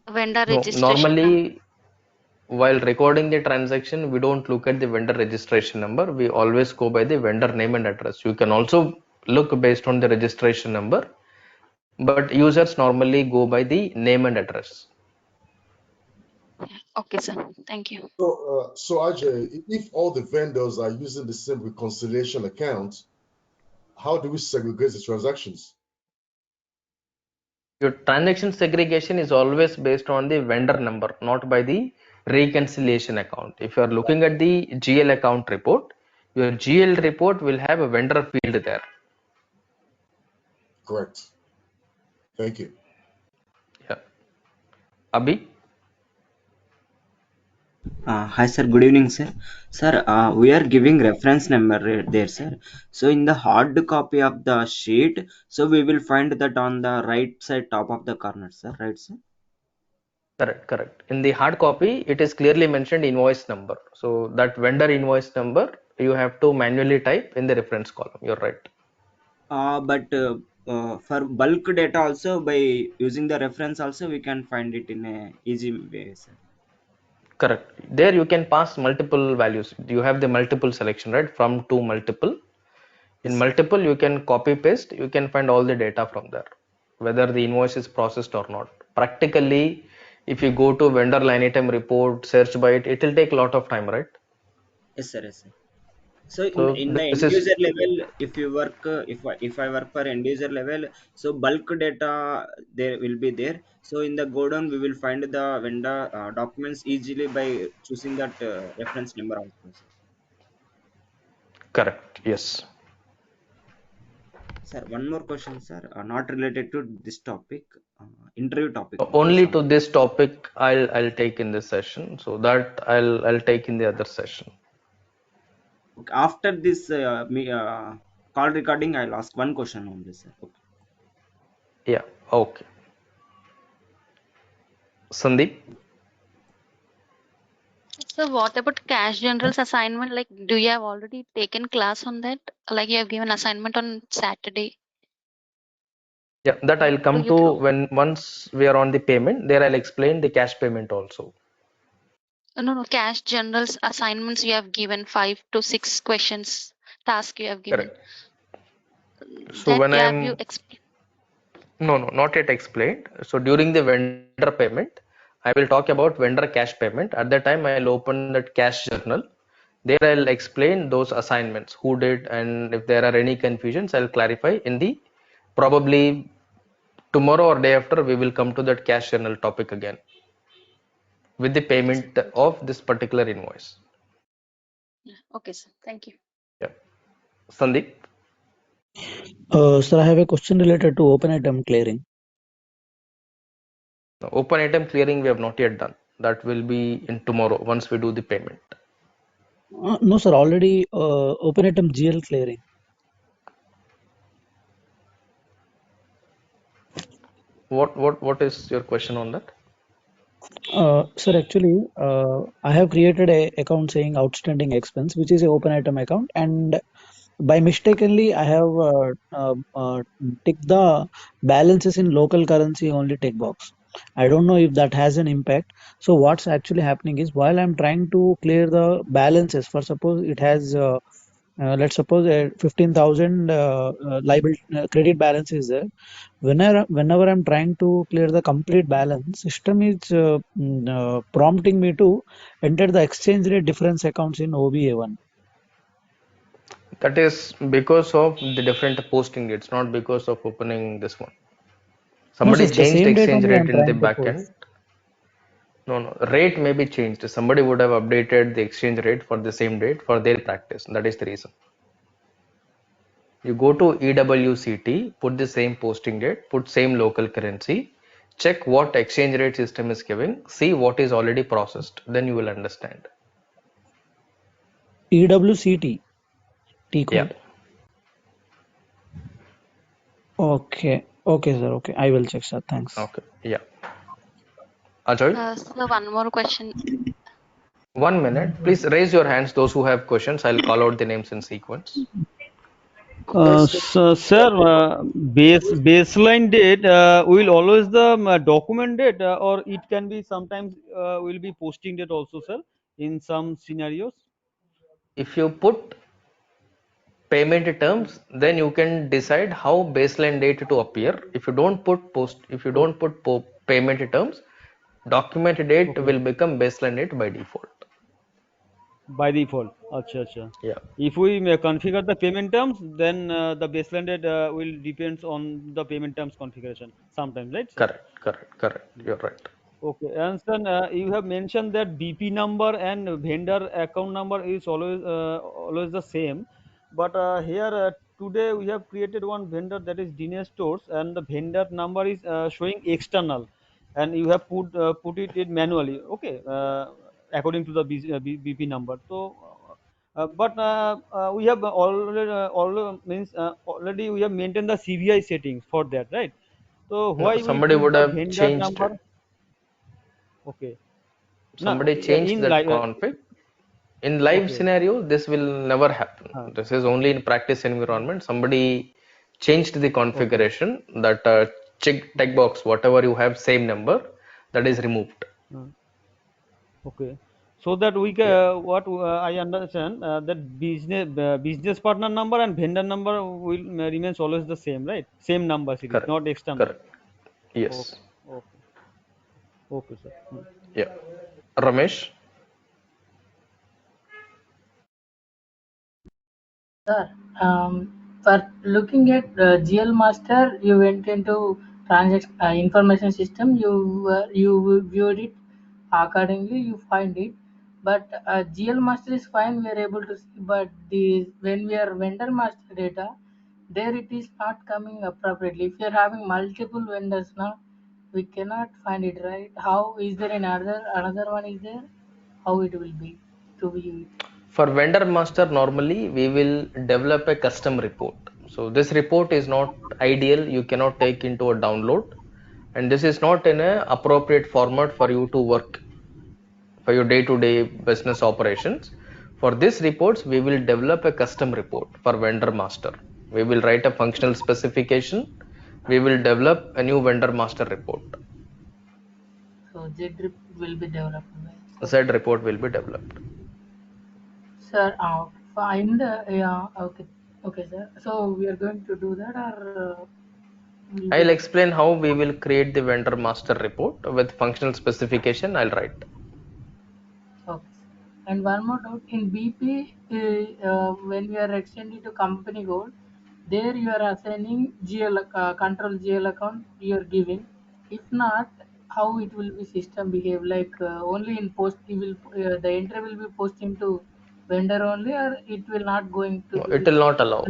vendor no, registration number? normally while recording the transaction, we don't look at the vendor registration number. We always go by the vendor name and address. You can also look based on the registration number, but users normally go by the name and address. Okay, sir. Thank you. So Ajay, if all the vendors are using the same reconciliation account, how do we segregate the transactions? Your transaction segregation is always based on the vendor number, not by the reconciliation account. If you are looking at the GL account report, your GL report will have a vendor field there. Correct. Thank you. Yeah. Abhi? Hi sir, good evening sir. Sir, we are giving reference number there sir. So in the hard copy of the sheet, so we will find that on the right side top of the corner sir, right sir? Correct, correct. In the hard copy, it is clearly mentioned invoice number. So that vendor invoice number, you have to manually type in the reference column. You're right. But for bulk data also by using the reference also we can find it in a easy way sir. Correct. There you can pass multiple values. You have the multiple selection, right? From to multiple. In Yes sir. multiple, you can copy paste. You can find all the data from there, whether the invoice is processed or not. Practically, if you go to vendor line item report, search by it, it will take a lot of time, right? Yes sir, yes sir. So So in the this end is user level, if you work, if I work for end user level, so bulk data there will be there. So in the go down, we will find the vendor documents easily by choosing that reference number also. correct. Yes. Sir, one more question, sir, not related to this topic, interview topic. Okay, Only so to this topic I'll take in this session. So that I'll take in the other session. okay, after this call recording, I'll ask one question only, sir. Okay. Yeah. Okay. Sandeep. So what about cash generals assignment? Like, do you have already taken class on that? Like, you have given assignment on Saturday. Yeah, that I'll Do come you to do? when once we are on the payment. There I'll explain the cash payment also. No, no, cash generals assignments you have given 5 to 6 questions task you have given. Correct. So That when you have you I'm explain. no, no, not yet explained. So during the vendor payment, I will talk about vendor cash payment. At that time, I'll open that cash journal. There I'll explain those assignments, who did, and if there are any confusions, I'll clarify in the probably tomorrow or day after we will come to that cash journal topic again with the Okay, sir. payment of this particular invoice. Okay, sir. Thank you. Yeah. Sandeep, Sir, I have a question related to open item clearing. open item clearing we have not yet done. That will be in tomorrow once we do the payment. No, sir, already open item GL clearing. What is your question on that? Sir, actually, I have created a account saying outstanding expense, which is a open item account, and by mistakenly I have ticked the balances in local currency only tick box. I don't know if that has an impact. So what's actually happening is while I'm trying to clear the balances, for suppose it has let's suppose 15,000 liable credit balance is there. Whenever I'm trying to clear the complete balance, system is prompting me to enter the exchange rate difference accounts in OBA1. That is because of the different posting dates, not because of opening this one. No, sir, Somebody the changed same date exchange only rate I'm in the trying to post. backend. No, no, rate may be changed. Somebody would have updated the exchange rate for the same date for their practice. That is the reason. You go to EWCT, put the same posting date, put same local currency, check what exchange rate system is giving, see what is already processed. Then you will understand. EWCT T Yeah. code. Okay, okay, sir. Okay, I will check, sir. Thanks. Okay. Yeah. Ajay, So one more question. 1 minute. Please raise your hands, those who have questions. I'll call out the names in sequence. Question. Sir, baseline date will always the document date, or it can be sometimes will be posting date also, sir, in some scenarios. If you put payment terms, then you can decide how baseline date to appear. If you don't put Oh, payment terms, document date okay, will become baseline date by default. by default. Acha, acha. Yeah, If we configure the payment terms, then the baseline date will depends on the payment terms configuration sometimes, right, sir? correct. You're right. Okay, and then you have mentioned that BP number and vendor account number is always the same, but here today we have created one vendor, that is Dinesh Stores, and the vendor number is showing external, and you have put it in manually. Okay, according to the BP number. So, we have already we have maintained the CVI settings for that, right? So No, why we somebody put would the have vendor changed it. number? Okay. No, Somebody changed in that live. config. In live Okay. scenario, this will never happen. Huh. This is only in practice environment. Somebody changed the Okay. configuration that check box, whatever you have, same number, that is removed. Uh, okay. So that we can, Yeah, what I understand, that business partner number and vendor number will remains always the same, right? Same number series, correct, not external. correct. Yes, Okay. Okay. Okay, sir. yeah. Ramesh, Sir, for looking at GL Master, you went into transaction information system. You viewed it accordingly. You find it, but GL Master is fine. We are able to see, but the when we are vendor master data, there it is not coming appropriately. If you are having multiple vendors now, we cannot find it right. How is there another one is there? How it will be to view it? for vendor master, normally we will develop a custom report. So this report is not ideal. You cannot take into a download, and this is not in a appropriate format for you to work for your day-to-day business operations. For these reports, we will develop a custom report for vendor master. We will write a functional specification. We will develop a new vendor master report. So JDRIP will be developed. Right? So, Z report will be developed. sir, find yeah, okay, okay, sir. So we are going to do that, or will I'll be explain how we will create the vendor master report with functional specification. I'll write. okay. And one more doubt in BP, when we are extending to company goal, there you are assigning GL control GL account you are giving. If not, how it will be system behave? Like only in post, it will the entry will be posting to vendor only, or it will not going to No, be it with will not allow.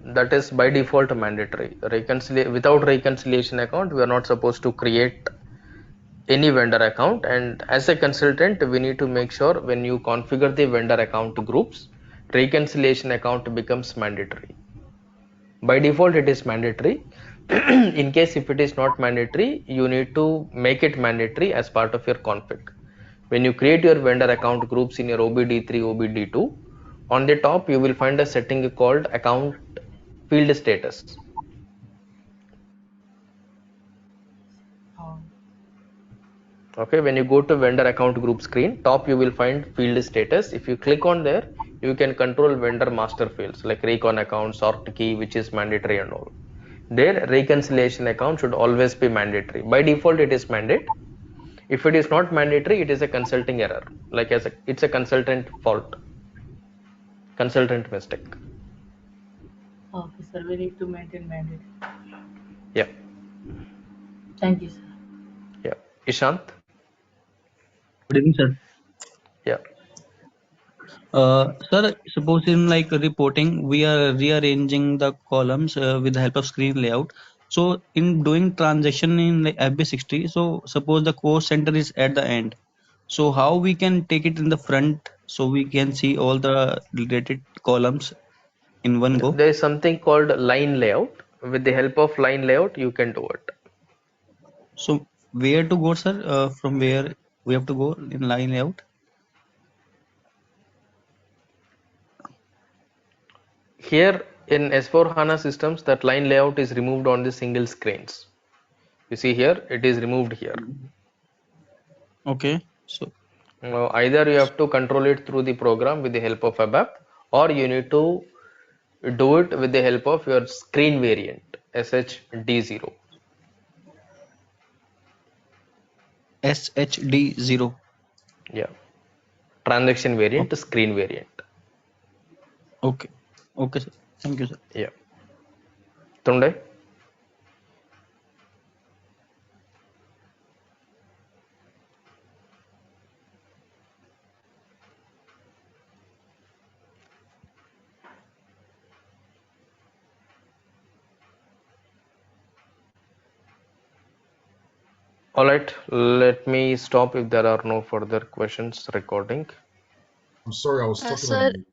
That is by default mandatory. Without reconciliation account, we are not supposed to create any vendor account, and as a consultant we need to make sure when you configure the vendor account groups, reconciliation account becomes mandatory. By default it is mandatory. In case if it is not mandatory, you need to make it mandatory as part of your config. When you create your vendor account groups in your OBD3 OBD2, on the top you will find a setting called account field status. uh, Okay, when you go to vendor account group screen, top you will find field status. If you click on there, you can control vendor master fields like recon account, sort key, which is mandatory and all. There, reconciliation account should always be mandatory. By default, it is mandate. If it is not mandatory, it is a consulting error. It's a consultant fault, consultant mistake. okay, sir. We need to maintain mandate. Yeah, Thank you, sir. yeah. Ishant, Good evening, sir. yeah. Sir, suppose in like reporting, we are rearranging the columns with the help of screen layout. So in doing transaction in like FB60, so suppose the cost center is at the end. So how we can take it in the front so we can see all the related columns in one go? There is something called line layout. With the help of line layout, you can do it. So where to go, sir? From where we have to go in line layout? Here in S4 HANA systems, that line layout is removed on the single screens. You see here, it is removed here. Okay. So Now, either you have to control it through the program with the help of ABAP, or you need to do it with the help of your screen variant, SHD0. SHD0. Yeah, transaction variant, Okay. screen variant. Okay. Okay, sir. Thank you, sir. Yeah. Tunde? Alright, let me stop if there are no further questions recording. I'm sorry, I was talking on Sir, mute.